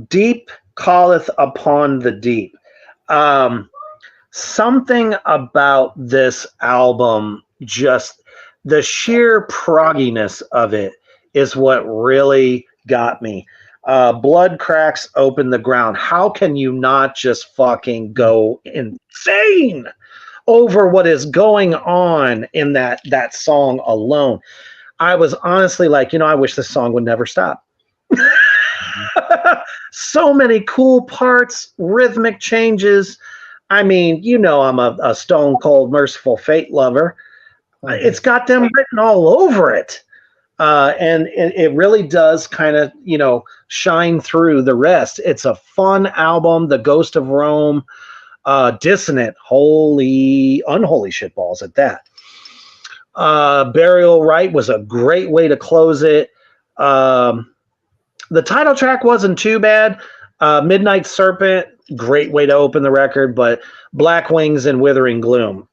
Deep Calleth Upon the Deep. Something about this album, just the sheer progginess of it is what really got me. Blood Cracks Open the Ground. How can you not just fucking go insane over what is going on in that song alone? I was honestly like, I wish this song would never stop. So many cool parts, rhythmic changes. I mean, I'm a Stone Cold Merciful Fate lover. It's got them written all over it. And it really does kind of, shine through the rest. It's a fun album. The Ghost of Rome, Dissonant, unholy shitballs at that. Burial Rite was a great way to close it. The title track wasn't too bad. Midnight Serpent, great way to open the record, but Black Wings and Withering Gloom,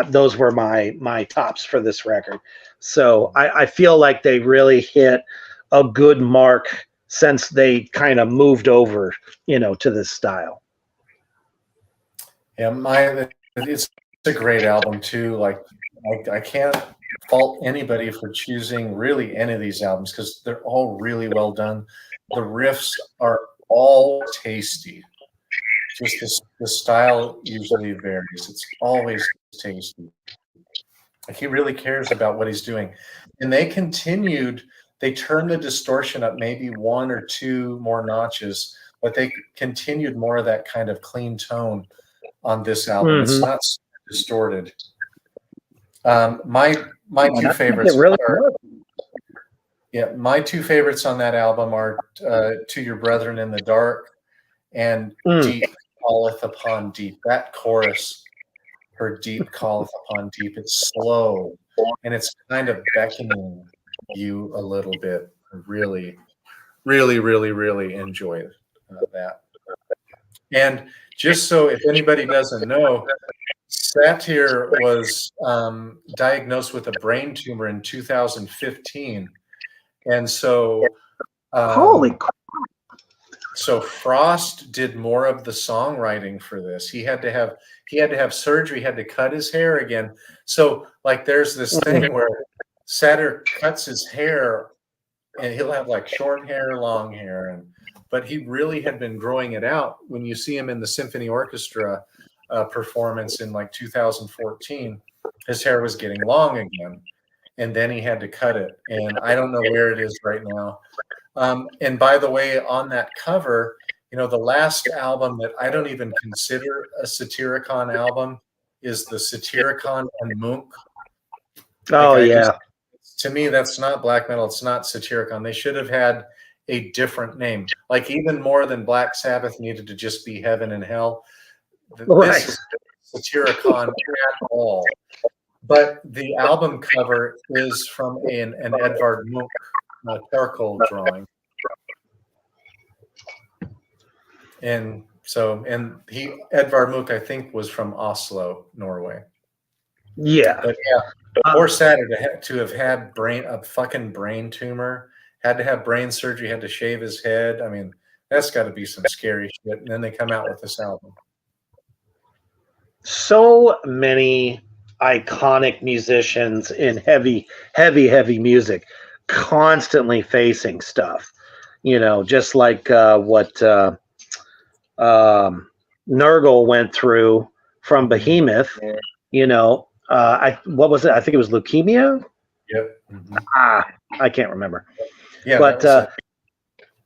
those were my tops for this record. So I feel like they really hit a good mark since they kind of moved over, to this style. Yeah, it's a great album too. Like I can't fault anybody for choosing really any of these albums because they're all really well done. The riffs are all tasty. Just the style usually varies. It's always tasty. Like he really cares about what he's doing. And they turned the distortion up maybe 1 or 2 more notches, but they continued more of that kind of clean tone on this album. Mm-hmm. It's not distorted. My two favorites my two favorites on that album are To Your Brethren in the Dark and Deep Calleth Upon Deep. That chorus for Deep Calleth Upon Deep, it's slow and it's kind of beckoning you a little bit. I really, really, really, really enjoyed that. And just so if anybody doesn't know, Satyr was diagnosed with a brain tumor in 2015. And so holy crap. So Frost did more of the songwriting for this. He had to have surgery, had to cut his hair again. So like there's this thing where Satyr cuts his hair and he'll have like short hair, long hair, but he really had been growing it out. When you see him in the symphony orchestra performance in like 2014, his hair was getting long again, and then he had to cut it. And I don't know where it is right now. And by the way, on that cover, the last album that I don't even consider a Satyricon album is the Satyricon and Munch. Oh, yeah. To me, that's not black metal. It's not Satyricon. They should have had a different name. Like even more than Black Sabbath needed to just be Heaven and Hell. Right. This is Satyricon at all. But the album cover is from an Edvard Munch charcoal drawing. And Edvard Munch, I think, was from Oslo, Norway. Yeah. But yeah, poor Satyr to have had a fucking brain tumor, had to have brain surgery, had to shave his head. I mean, that's got to be some scary shit. And then they come out with this album. So many iconic musicians in heavy music constantly facing stuff, just like what Nurgle went through from Behemoth. What was it? I think it was leukemia. Yep. Mm-hmm. I can't remember. Yeah, but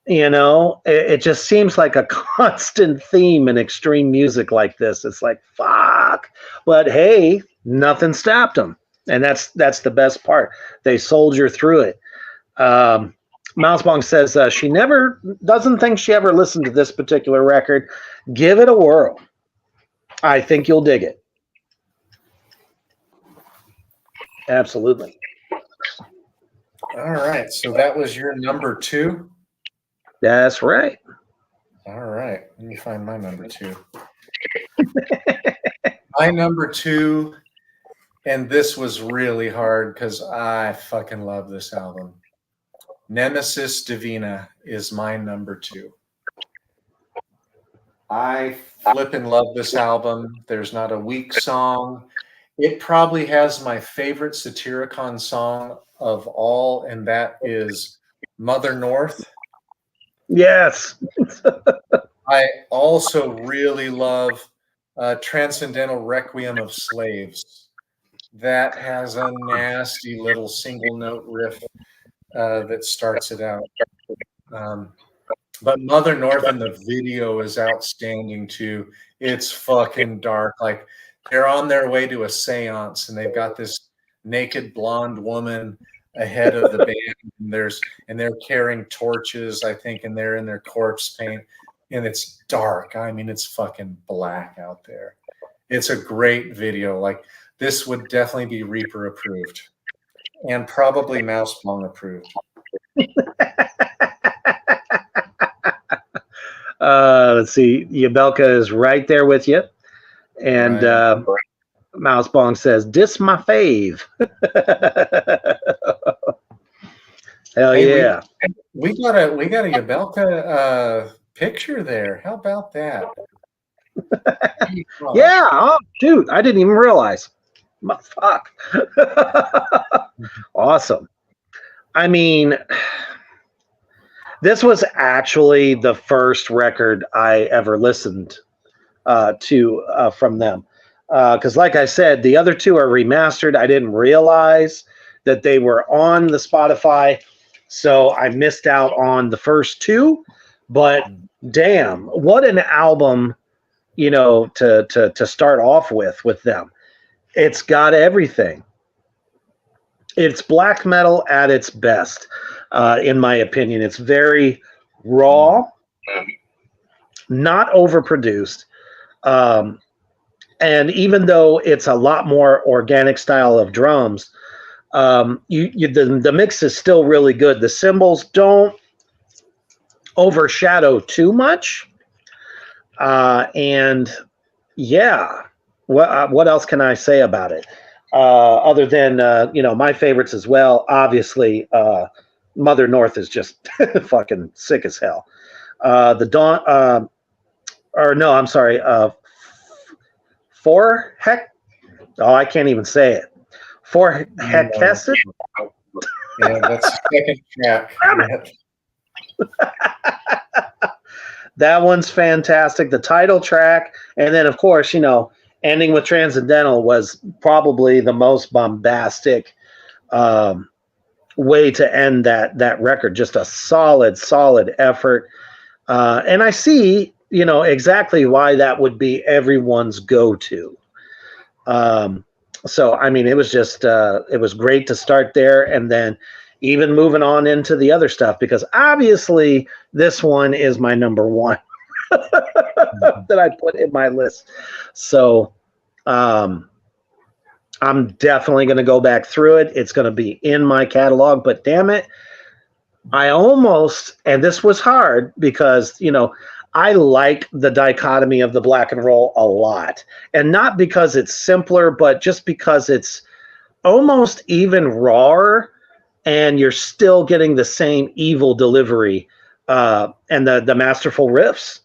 it just seems like a constant theme in extreme music like this. It's like, fuck. But hey, nothing stopped them. And that's the best part. They soldier through it. Mousebong says she never doesn't think she ever listened to this particular record. Give it a whirl. I think you'll dig it. Absolutely. All right. So that was your number 2. That's right. All right. Let me find my number 2. My number 2, and this was really hard because I fucking love this album. Nemesis Divina is my number 2. I flippin' love this album. There's not a weak song. It probably has my favorite Satyricon song of all, and that is Mother North. Yes. I also really love Transcendental Requiem of Slaves. That has a nasty little single note riff that starts it out. But Mother North in the video is outstanding too. It's fucking dark. Like they're on their way to a seance and they've got this naked blonde woman ahead of the band. And they're carrying torches, I think, and they're in their corpse paint. And it's dark. I mean, it's fucking black out there. It's a great video. Like this would definitely be Reaper approved and probably Mousebong approved. Let's see. Yabelka is right there with you. And right. Mousebong says, "Dis my fave." Hell hey, yeah. We got a Yabelka picture there. How about that? Yeah. Oh, dude. I didn't even realize. Fuck. Awesome. I mean, this was actually the first record I ever listened to from them. Because like I said, the other two are remastered. I didn't realize that they were on the Spotify, so I missed out on the first two. But damn, what an album, you know, to start off with them. It's got everything. It's black metal at its best, in my opinion. It's very raw, not overproduced. And even though it's a lot more organic style of drums, the mix is still really good. The cymbals don't overshadow too much. And yeah, what else can I say about it? Other than, you know, my favorites as well. Obviously, Mother North is just fucking sick as hell. The Dawn, or no, I'm sorry, For Heck, oh, I can't even say it. For Heck Hesed? Yeah, that's the second track. That one's fantastic. The title track, and then of course, you know, ending with Transcendental was probably the most bombastic way to end that record. Just a solid effort. And I see, you know, exactly why that would be everyone's go-to. So, I mean, it was just, it was great to start there and then even moving on into the other stuff, because obviously this one is my number one that I put in my list. So, I'm definitely going to go back through it. It's going to be in my catalog, but damn it, I almost, and this was hard because, you know, I like the dichotomy of the black and roll a lot, and not because it's simpler, but just because it's almost even rawer, and you're still getting the same evil delivery and the masterful riffs.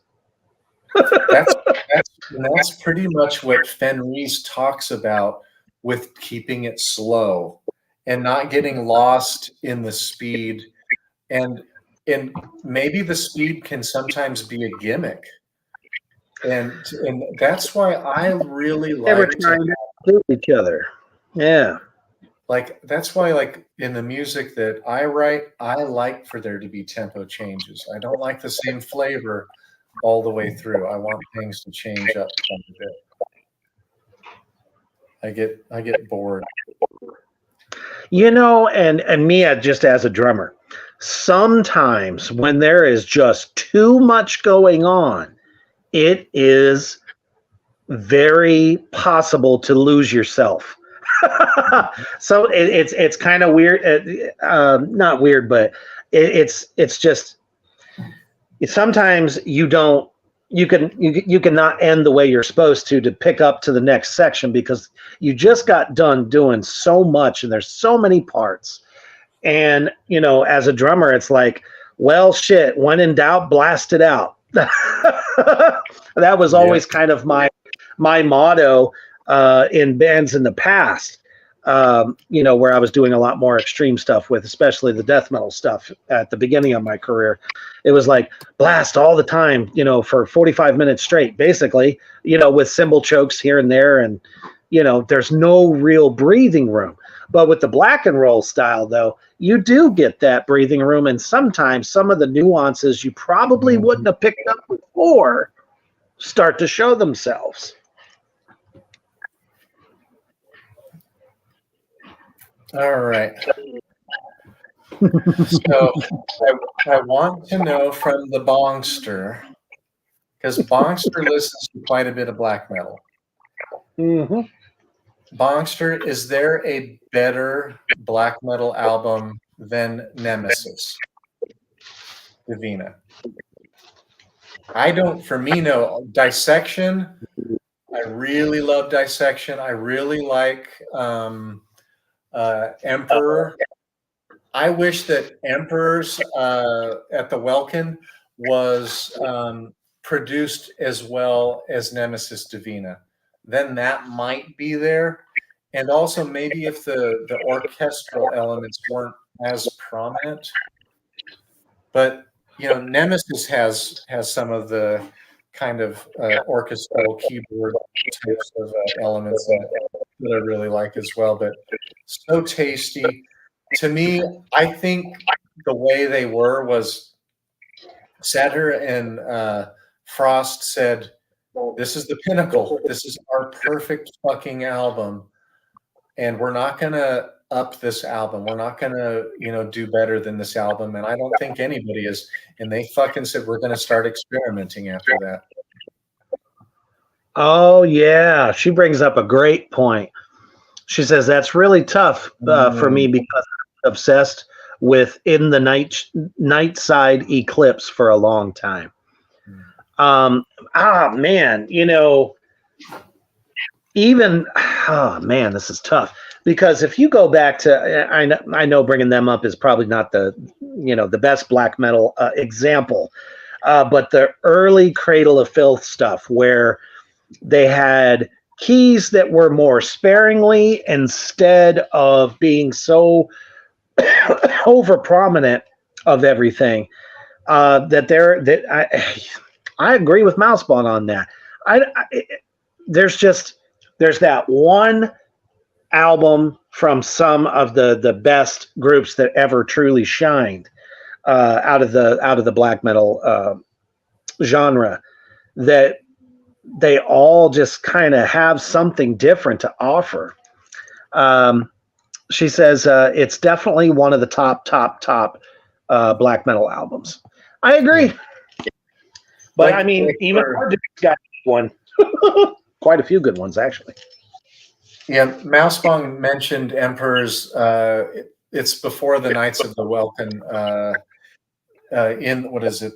that's pretty much what Fenriz talks about with keeping it slow and not getting lost in the speed, and maybe the speed can sometimes be a gimmick, and that's why I really like They were trying to do each other. Yeah. Like, that's why, like, in the music that I write, I like for there to be tempo changes. I don't like the same flavor all the way through. I want things to change up a bit. I get bored. You know, and me just as a drummer, sometimes when there is just too much going on, it is very possible to lose yourself. So it's kind of weird, not weird, but it's just sometimes you don't you can not end the way you're supposed to pick up to the next section because you just got done doing so much and there's so many parts. And as a drummer, it's like, well, shit, when in doubt, blast it out. That was always kind of my motto in bands in the past. Where I was doing a lot more extreme stuff with, especially the death metal stuff at the beginning of my career. It was like blast all the time, for 45 minutes straight, basically, with cymbal chokes here and there. And, there's no real breathing room. But with the black and roll style, though, you do get that breathing room. And sometimes some of the nuances you probably wouldn't have picked up before start to show themselves. All right. So I want to know from the Bongster, because Bongster listens to quite a bit of black metal. Mm-hmm. Bongster, is there a better black metal album than Nemesis Divina? I don't, for me, no. Dissection, I really love Dissection. I really like Emperor. I wish that Emperor's at the Welkin was produced as well as Nemesis Divina. Then that might be there. And also maybe if the orchestral elements weren't as prominent. But, Nemesis has some of the kind of orchestral keyboard types of elements that I really like as well. But so tasty. To me, I think the way they were was Satyr and Frost said, this is the pinnacle. This is our perfect fucking album. And we're not going to up this album. We're not going to, do better than this album. And I don't think anybody is. And they fucking said, we're going to start experimenting after that. Oh, yeah. She brings up a great point. She says, that's really tough for me because I'm obsessed with In the Night Side Eclipse for a long time. Man, this is tough because if you go back to, I know bringing them up is probably not the best black metal example, but the early Cradle of Filth stuff where they had keys that were more sparingly instead of being so over prominent of everything, I agree with Mouseball on that. There's that one album from some of the best groups that ever truly shined out of the black metal genre that they all just kind of have something different to offer. She says it's definitely one of the top black metal albums. I agree. But even Hard's got one. Quite a few good ones, actually. Yeah, Mousebong mentioned Emperor's. It's before the Knights of the Welkin. In what is it?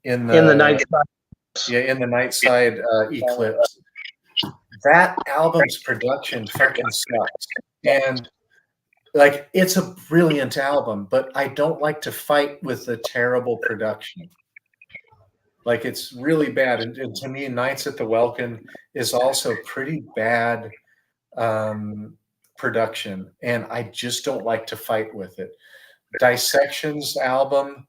In the Night Side. Yeah, In the Night Side Eclipse. That album's production fucking sucks, and it's a brilliant album, but I don't like to fight with the terrible production. It's really bad. And to me, Nights at the Welkin is also pretty bad production. And I just don't like to fight with it. Dissection's album,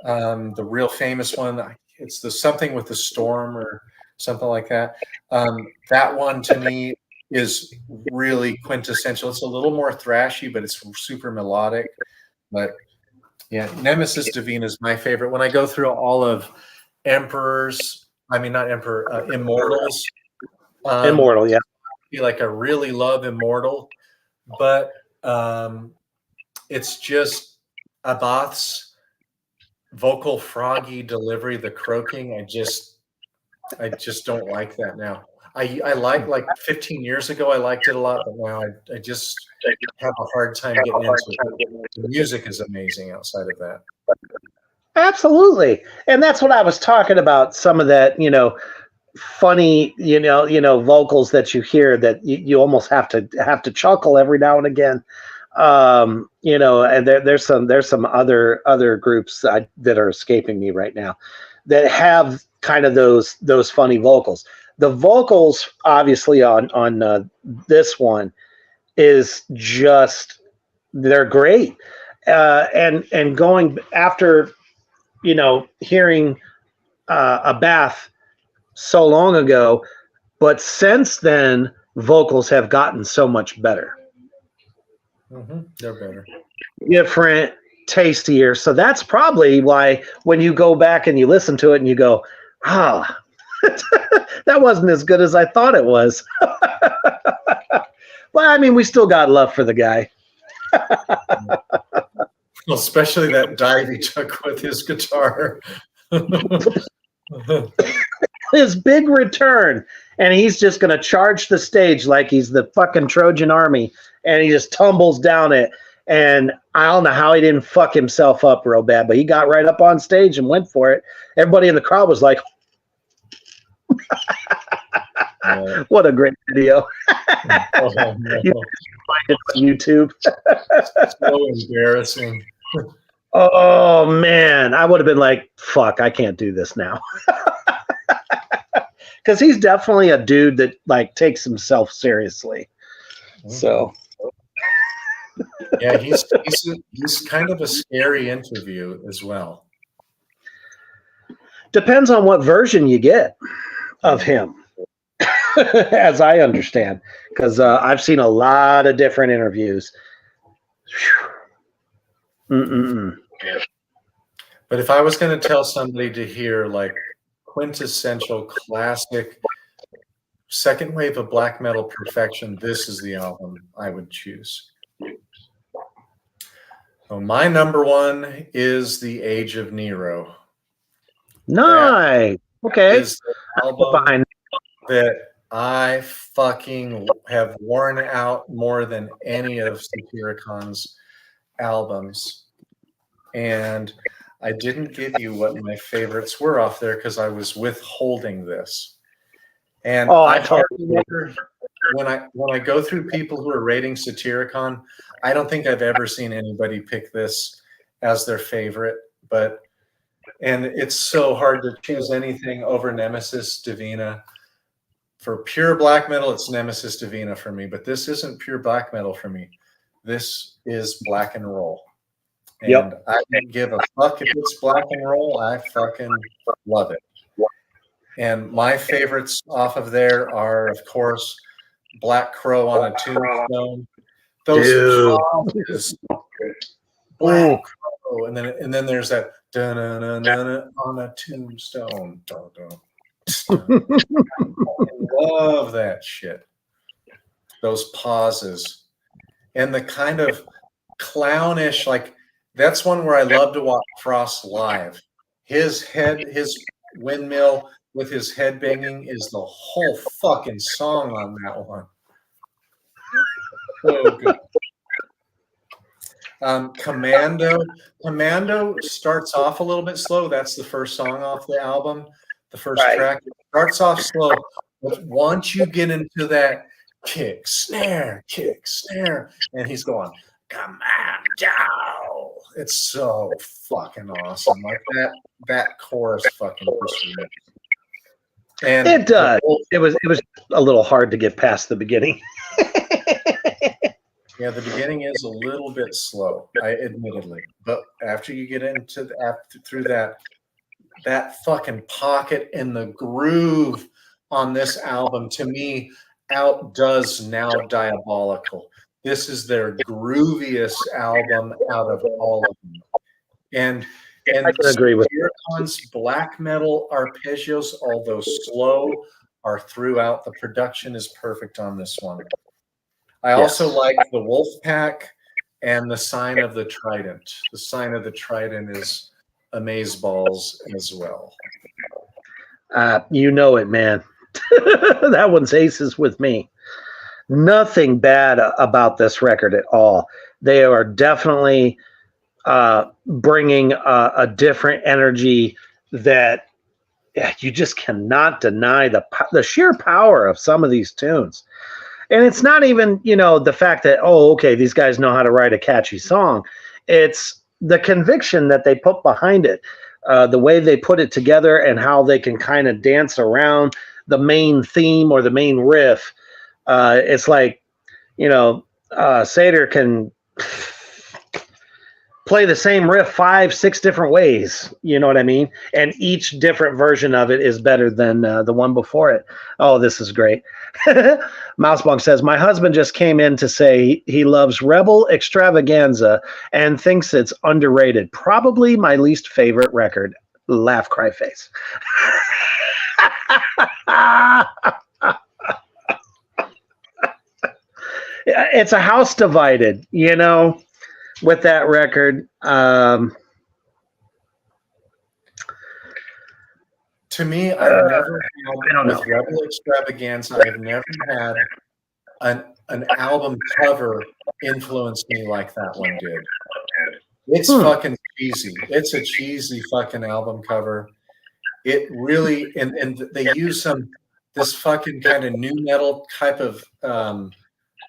the real famous one, it's the Something with the Storm or something like that. That one to me is really quintessential. It's a little more thrashy, but it's super melodic. But yeah, Nemesis Divina is my favorite. When I go through all of Immortals. Immortal, yeah. I really love Immortal, but it's just Abath's vocal froggy delivery, the croaking, I just don't like that now. I like 15 years ago I liked it a lot, but now I just have a hard time getting into it. The music is amazing outside of that. Absolutely. And that's what I was talking about, some of that, funny, vocals that you hear that you almost have to chuckle every now and again. And there's some other groups that are escaping me right now that have kind of those funny vocals. The vocals, obviously, on this one is just, they're great. And going after, hearing a Bath so long ago, but since then, vocals have gotten so much better. They're better, different, tastier. So that's probably why when you go back and you listen to it and you go, that wasn't as good as I thought it was. Well, I mean, we still got love for the guy. Well, especially that dive he took with his guitar. His big return, and he's just going to charge the stage like he's the fucking Trojan army, and he just tumbles down it. And I don't know how he didn't fuck himself up real bad, but he got right up on stage and went for it. Everybody in the crowd was like, what a great video. Oh, no. You can find it on YouTube. So embarrassing. Oh, man. I would have been like, fuck, I can't do this now. Because he's definitely a dude that like takes himself seriously. So yeah, he's kind of a scary interview as well. Depends on what version you get of him, as I understand, because I've seen a lot of different interviews. But if I was going to tell somebody to hear like quintessential classic second wave of black metal perfection, this is the album I would choose. So my number one is The Age of Nero. Nice. Okay. Is the album that I fucking have worn out more than any of Satyricon's albums. And I didn't give you what my favorites were off there because I was withholding this. And I remember when I go through people who are rating Satyricon, I don't think I've ever seen anybody pick this as their favorite. And it's so hard to choose anything over Nemesis Divina. For pure black metal, it's Nemesis Divina for me. But this isn't pure black metal for me. This is black and roll. And I don't give a fuck if it's black and roll. I fucking love it. And my favorites off of there are, of course, Black Crow on a Tombstone. Those pauses, Black Crow, and then there's that on a tombstone. I love that shit. Those pauses and the kind of clownish, like that's one where I love to watch Frost live. His windmill with his head banging is the whole fucking song on that one. So good. Commando starts off a little bit slow. That's the first song off the album. The first track, it starts off slow, but once you get into that kick, snare, and he's going, Commando. It's so fucking awesome. Like that chorus fucking rips. And it does. It was a little hard to get past the beginning. Yeah, the beginning is a little bit slow, admittedly, but after you get into through that fucking pocket and the groove on this album, to me, outdoes Now Diabolical. This is their grooviest album out of all of them, and I can agree with Satyricons black metal arpeggios, although slow, are throughout. The production is perfect on this one. I also like the Wolfpack and the sign of the trident. The sign of the trident is amazeballs as well. You know it, man. That one's aces with me. Nothing bad about this record at all. They are definitely bringing a different energy that you just cannot deny the sheer power of some of these tunes. And it's not even, the fact that, oh, okay, these guys know how to write a catchy song. It's the conviction that they put behind it, the way they put it together and how they can kind of dance around the main theme or the main riff. It's like, Satyr can play the same riff 5-6 different ways. You know what I mean? And each different version of it is better than the one before it. Oh, this is great. Mousebong says, my husband just came in to say he loves Rebel Extravaganza and thinks it's underrated. Probably my least favorite record. Laugh, cry face. It's a house divided, with that record. To me, I've never had, with Rebel Extravaganza, I've never had an album cover influence me like that one did. It's fucking cheesy. It's a cheesy fucking album cover. It really, and they use this fucking kind of new metal type of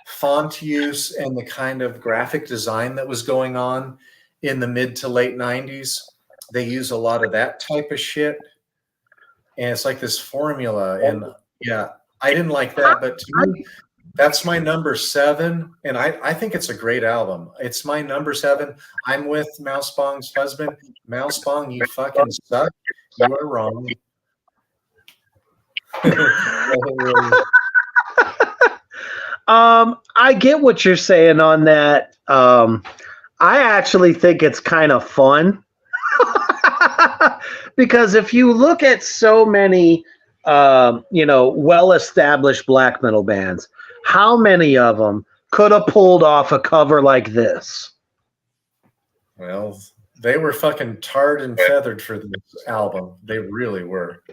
font use and the kind of graphic design that was going on in the mid to late 90s. They use a lot of that type of shit. And it's like this formula. And yeah, I didn't like that. But to me, that's my number 7. And I think it's a great album. It's my number 7. I'm with Mousebong's husband. Mousebong, you fucking suck. You are wrong. I get what you're saying on that. I actually think it's kind of fun because if you look at so many, well-established black metal bands, how many of them could have pulled off a cover like this? Well, they were fucking tarred and feathered for this album. They really were.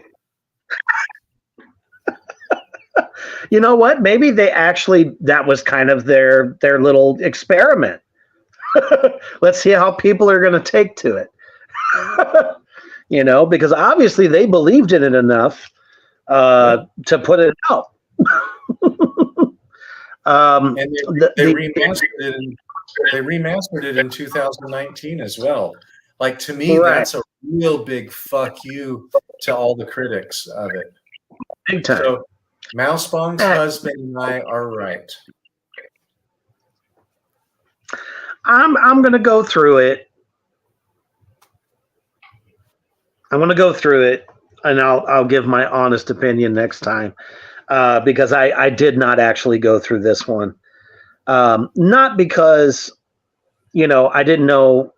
You know what? Maybe that was kind of their little experiment. Let's see how people are going to take to it. Because obviously they believed in it enough to put it out. And they remastered it in 2019 as well. Like, to me, that's a real big fuck you to all the critics of it. Big time. So, Mousebong's husband and I are right. I'm going to go through it. I'm going to go through it, and I'll give my honest opinion next time because I did not actually go through this one. Not because, I didn't know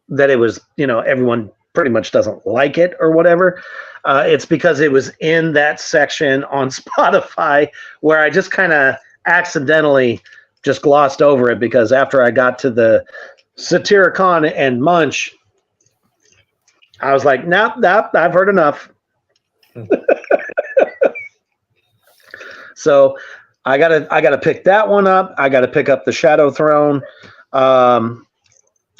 that it was, everyone pretty much doesn't like it or whatever. It's because it was in that section on Spotify where I just kind of accidentally just glossed over it because after I got to the Satyricon and Munch, I was like, nope, I've heard enough. So I gotta pick that one up. I gotta pick up the Shadow Throne.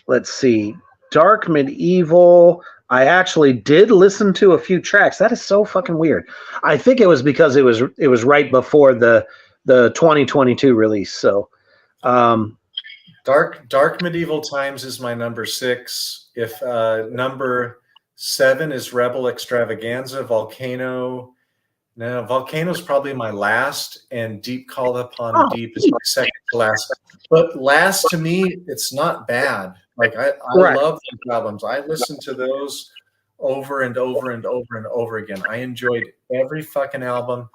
Let's see, Dark Medieval. I actually did listen to a few tracks. That is so fucking weird. I think it was because it was right before the 2022 release. So, Dark Medieval Times is my number 6. If number 7 is Rebel Extravaganza, Volcano's probably my last, and Deep Called Upon Deep is my second to last. But last to me, it's not bad. Like I love those albums. I listen to those over and over and over and over again. I enjoyed every fucking album.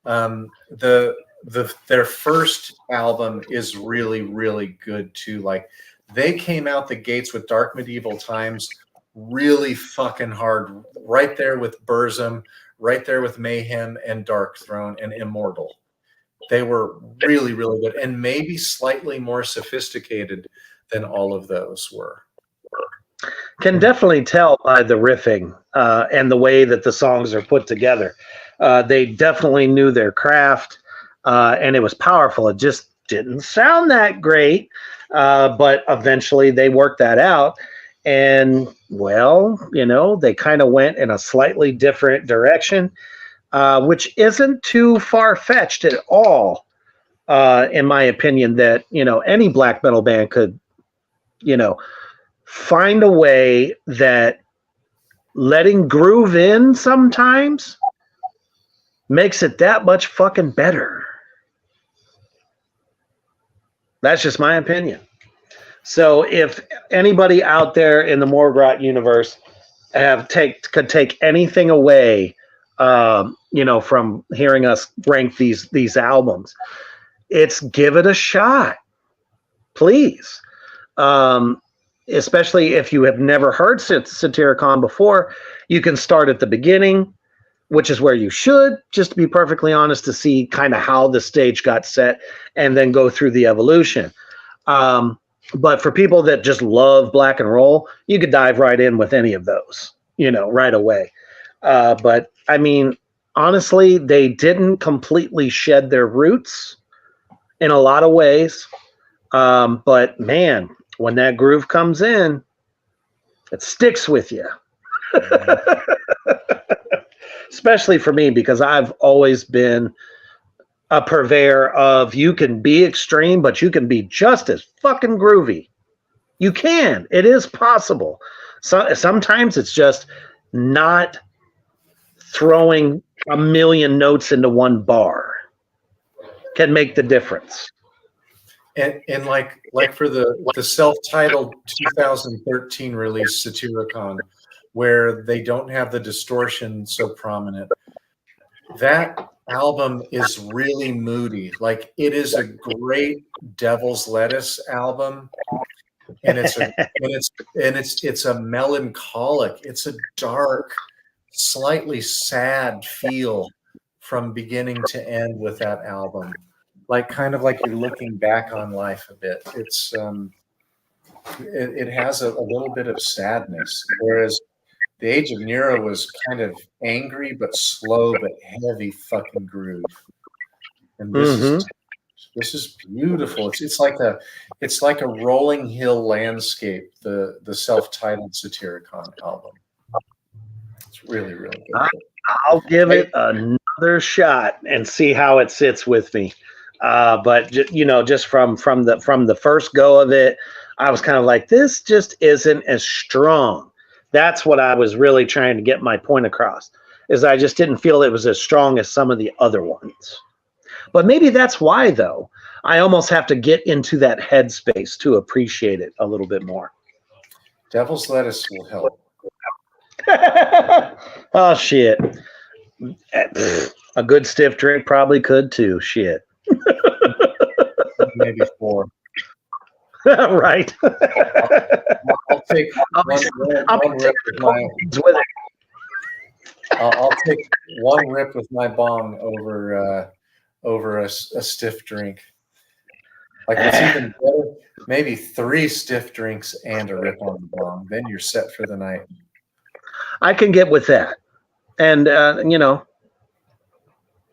Their first album is really, really good too. Like, they came out the gates with Dark Medieval Times really fucking hard, right there with Burzum, right there with Mayhem and Dark Throne and Immortal. They were really, really good, and maybe slightly more sophisticated than all of those were. Can definitely tell by the riffing and the way that the songs are put together. They definitely knew their craft, and it was powerful. It just didn't sound that great, but eventually they worked that out. And, well, they kind of went in a slightly different direction, which isn't too far-fetched at all, in my opinion, that, any black metal band could, find a way that letting groove in sometimes makes it that much fucking better. That's just my opinion. So if anybody out there in the Morgrot universe could take anything away, from hearing us rank these albums, it's give it a shot, please. Especially if you have never heard Satyricon before, you can start at the beginning, which is where you should, just to be perfectly honest, to see kind of how the stage got set, and then go through the evolution. But for people that just love black and roll, you could dive right in with any of those, right away. But I mean, honestly, they didn't completely shed their roots in a lot of ways. But man, when that groove comes in, it sticks with you. Especially for me, because I've always been a purveyor of, you can be extreme, but you can be just as fucking groovy. You can. It is possible. So sometimes it's just not throwing a million notes into one bar can make the difference. And like for the self-titled 2013 release Satyricon, where they don't have the distortion so prominent, that album is really moody. Like, it is a great Devil's Lettuce album, and it's a melancholic, it's a dark, slightly sad feel from beginning to end with that album. Like, kind of like you're looking back on life a bit. It's it has a little bit of sadness, whereas The Age of Nero was kind of angry but slow but heavy fucking groove. And this is beautiful. It's like a rolling hill landscape. The self-titled Satyricon album. It's really, really good. I'll give it another shot and see how it sits with me. But just from the first go of it, I was kind of like, this just isn't as strong. That's what I was really trying to get my point across, is I just didn't feel it was as strong as some of the other ones. But maybe that's why, though, I almost have to get into that headspace to appreciate it a little bit more. Devil's Lettuce will help. Oh, shit. A good stiff drink probably could, too. Shit. Maybe 4. Right. I'll take one rip with my bong over a stiff drink. Like, what's even better, maybe 3 stiff drinks and a rip on the bong. Then you're set for the night. I can get with that. And,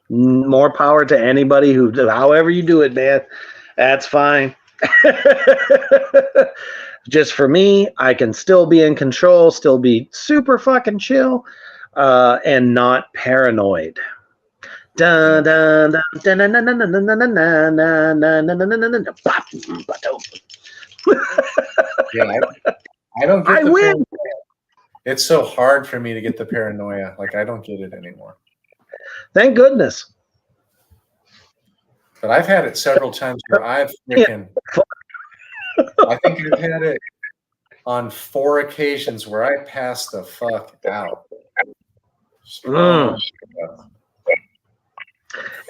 more power to anybody however you do it, man. That's fine. Just for me, I can still be in control, still be super fucking chill, and not paranoid. Yeah, I don't get the win. It's so hard for me to get the paranoia. Like, I don't get it anymore. Thank goodness. But I've had it several times where I've freaking... I think I've had it on 4 occasions where I passed the fuck out.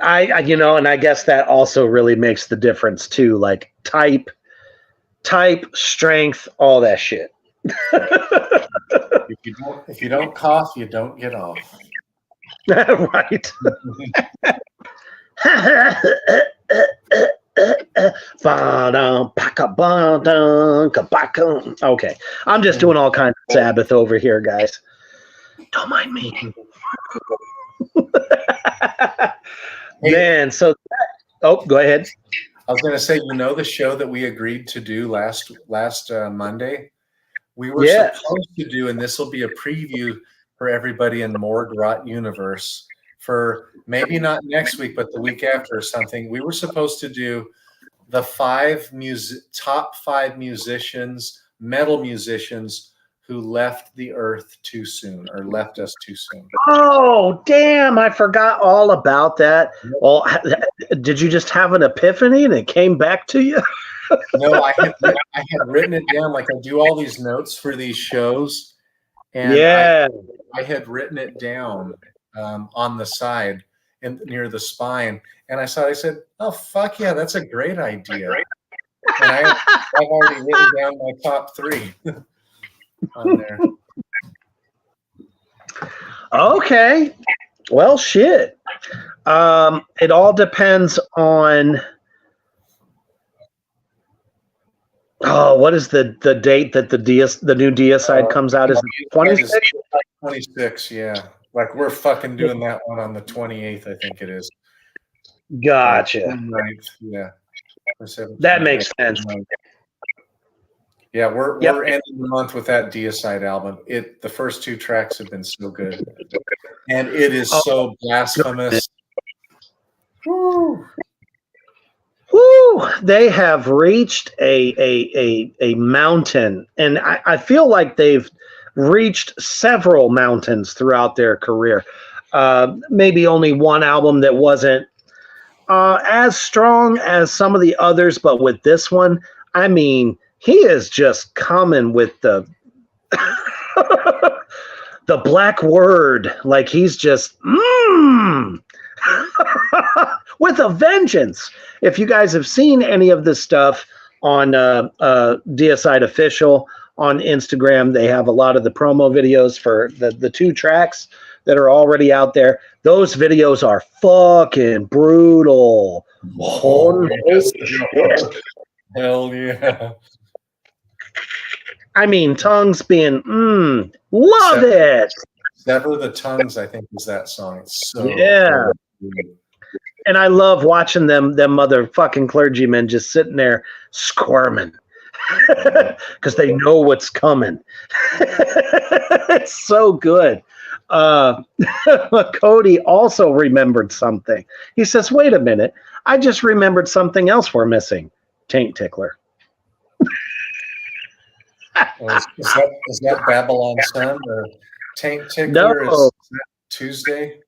And I guess that also really makes the difference too. Like type, strength, all that shit. If you don't cough, you don't get off. Right. Okay, I'm just doing all kinds of Sabbath over here, guys. Don't mind me. Man, so go ahead. I was going to say, the show that we agreed to do last Monday, we were supposed to do, and this will be a preview for everybody in Mordrot universe for maybe not next week, but the week after or something. We were supposed to do the top 5 musicians, metal musicians who left the earth too soon or left us too soon. Oh, damn. I forgot all about that. Well, did you just have an epiphany and it came back to you? No, I had written it down. Like, I do all these notes for these shows. And I had written it down on the side and near the spine. And I said, oh, fuck yeah, that's a great idea. And I've already written down my top 3 on there. Okay. Well, shit. It all depends on. What is the date that the new Deicide comes out? Is it 26? 26, yeah. Like, we're fucking doing that one on the 28th, I think it is. Gotcha. Yeah. That makes sense. Yeah, we're ending the month with that Deicide album. The first 2 tracks have been so good, and it is so blasphemous. Woo! They have reached a mountain, and I feel like they've reached several mountains throughout their career. Maybe only one album that wasn't as strong as some of the others, but with this one, I mean, he is just coming with the the black word, like he's just with a vengeance. If you guys have seen any of this stuff on Deicide Official on Instagram, they have a lot of the promo videos for the 2 tracks that are already out there. Those videos are fucking brutal. Oh, yes. Hell yeah. I mean, tongues being, love it. Sever the Tongues, I think, is that song. It's so good. And I love watching them motherfucking clergymen just sitting there squirming because they know what's coming. It's so good. Cody also remembered something. He says, wait a minute. I just remembered something else we're missing. Taint Tickler. Is that Babylon Sun or Taint Tickler? No. Is that Tuesday?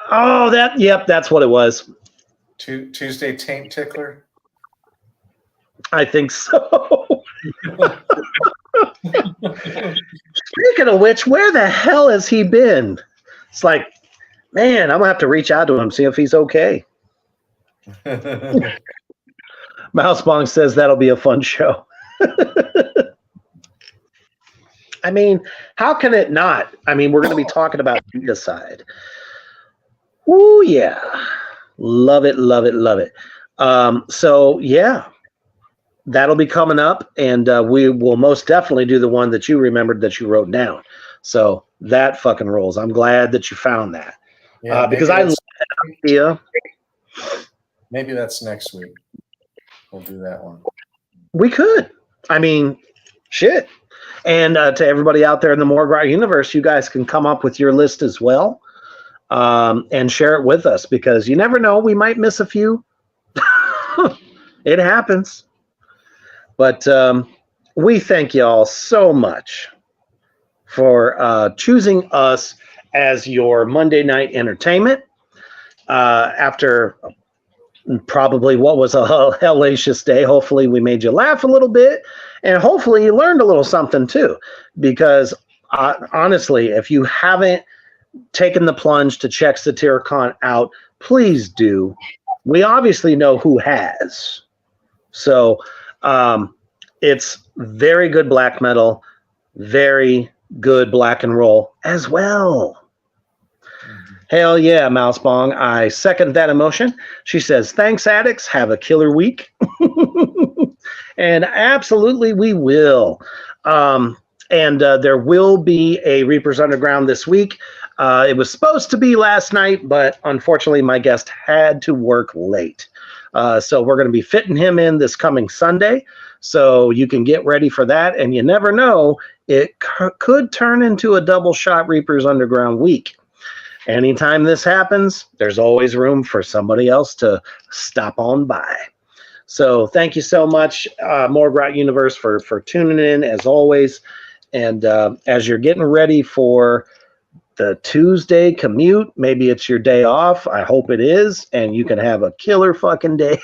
Oh, that's what it was. Tuesday Taint Tickler? I think so. Speaking of which, where the hell has he been? It's like, man, I'm going to have to reach out to him, see if he's okay. Mousebong says that'll be a fun show. I mean, how can it not? I mean, we're going to be talking about Deicide. Ooh, yeah. Love it, love it, love it. So, yeah, that'll be coming up, and we will most definitely do the one that you remembered that you wrote down. So that fucking rolls. I'm glad that you found that. Yeah, because I love that idea. Maybe that's next week. We'll do that one. We could. I mean, shit. And to everybody out there in the Morgrot universe, you guys can come up with your list as well and share it with us, because you never know. We might miss a few. It happens. But we thank you all so much for choosing us as your Monday night entertainment after probably what was a hellacious day. Hopefully we made you laugh a little bit, and hopefully you learned a little something too, because honestly, if you haven't taken the plunge to check Satyricon out, please do. We obviously know who has. So it's very good black metal, very good black and roll as well. Hell yeah, Mousebong. I second that emotion. She says, thanks, addicts. Have a killer week. And absolutely, we will. And there will be a Reaper's Underground this week. It was supposed to be last night, but unfortunately, my guest had to work late. So we're going to be fitting him in this coming Sunday. So you can get ready for that. And you never know, it could turn into a double shot Reaper's Underground week. Anytime this happens, there's always room for somebody else to stop on by. So thank you so much, Morgrot Universe, for tuning in as always. And as you're getting ready for the Tuesday commute, maybe it's your day off. I hope it is, and you can have a killer fucking day.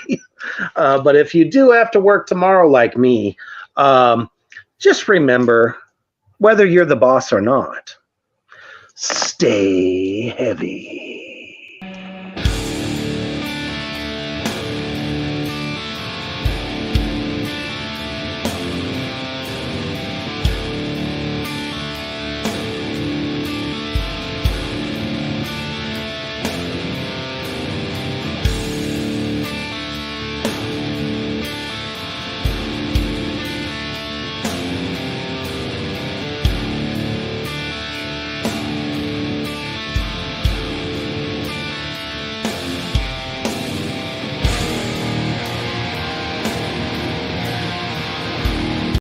But if you do have to work tomorrow like me, just remember, whether you're the boss or not, stay heavy.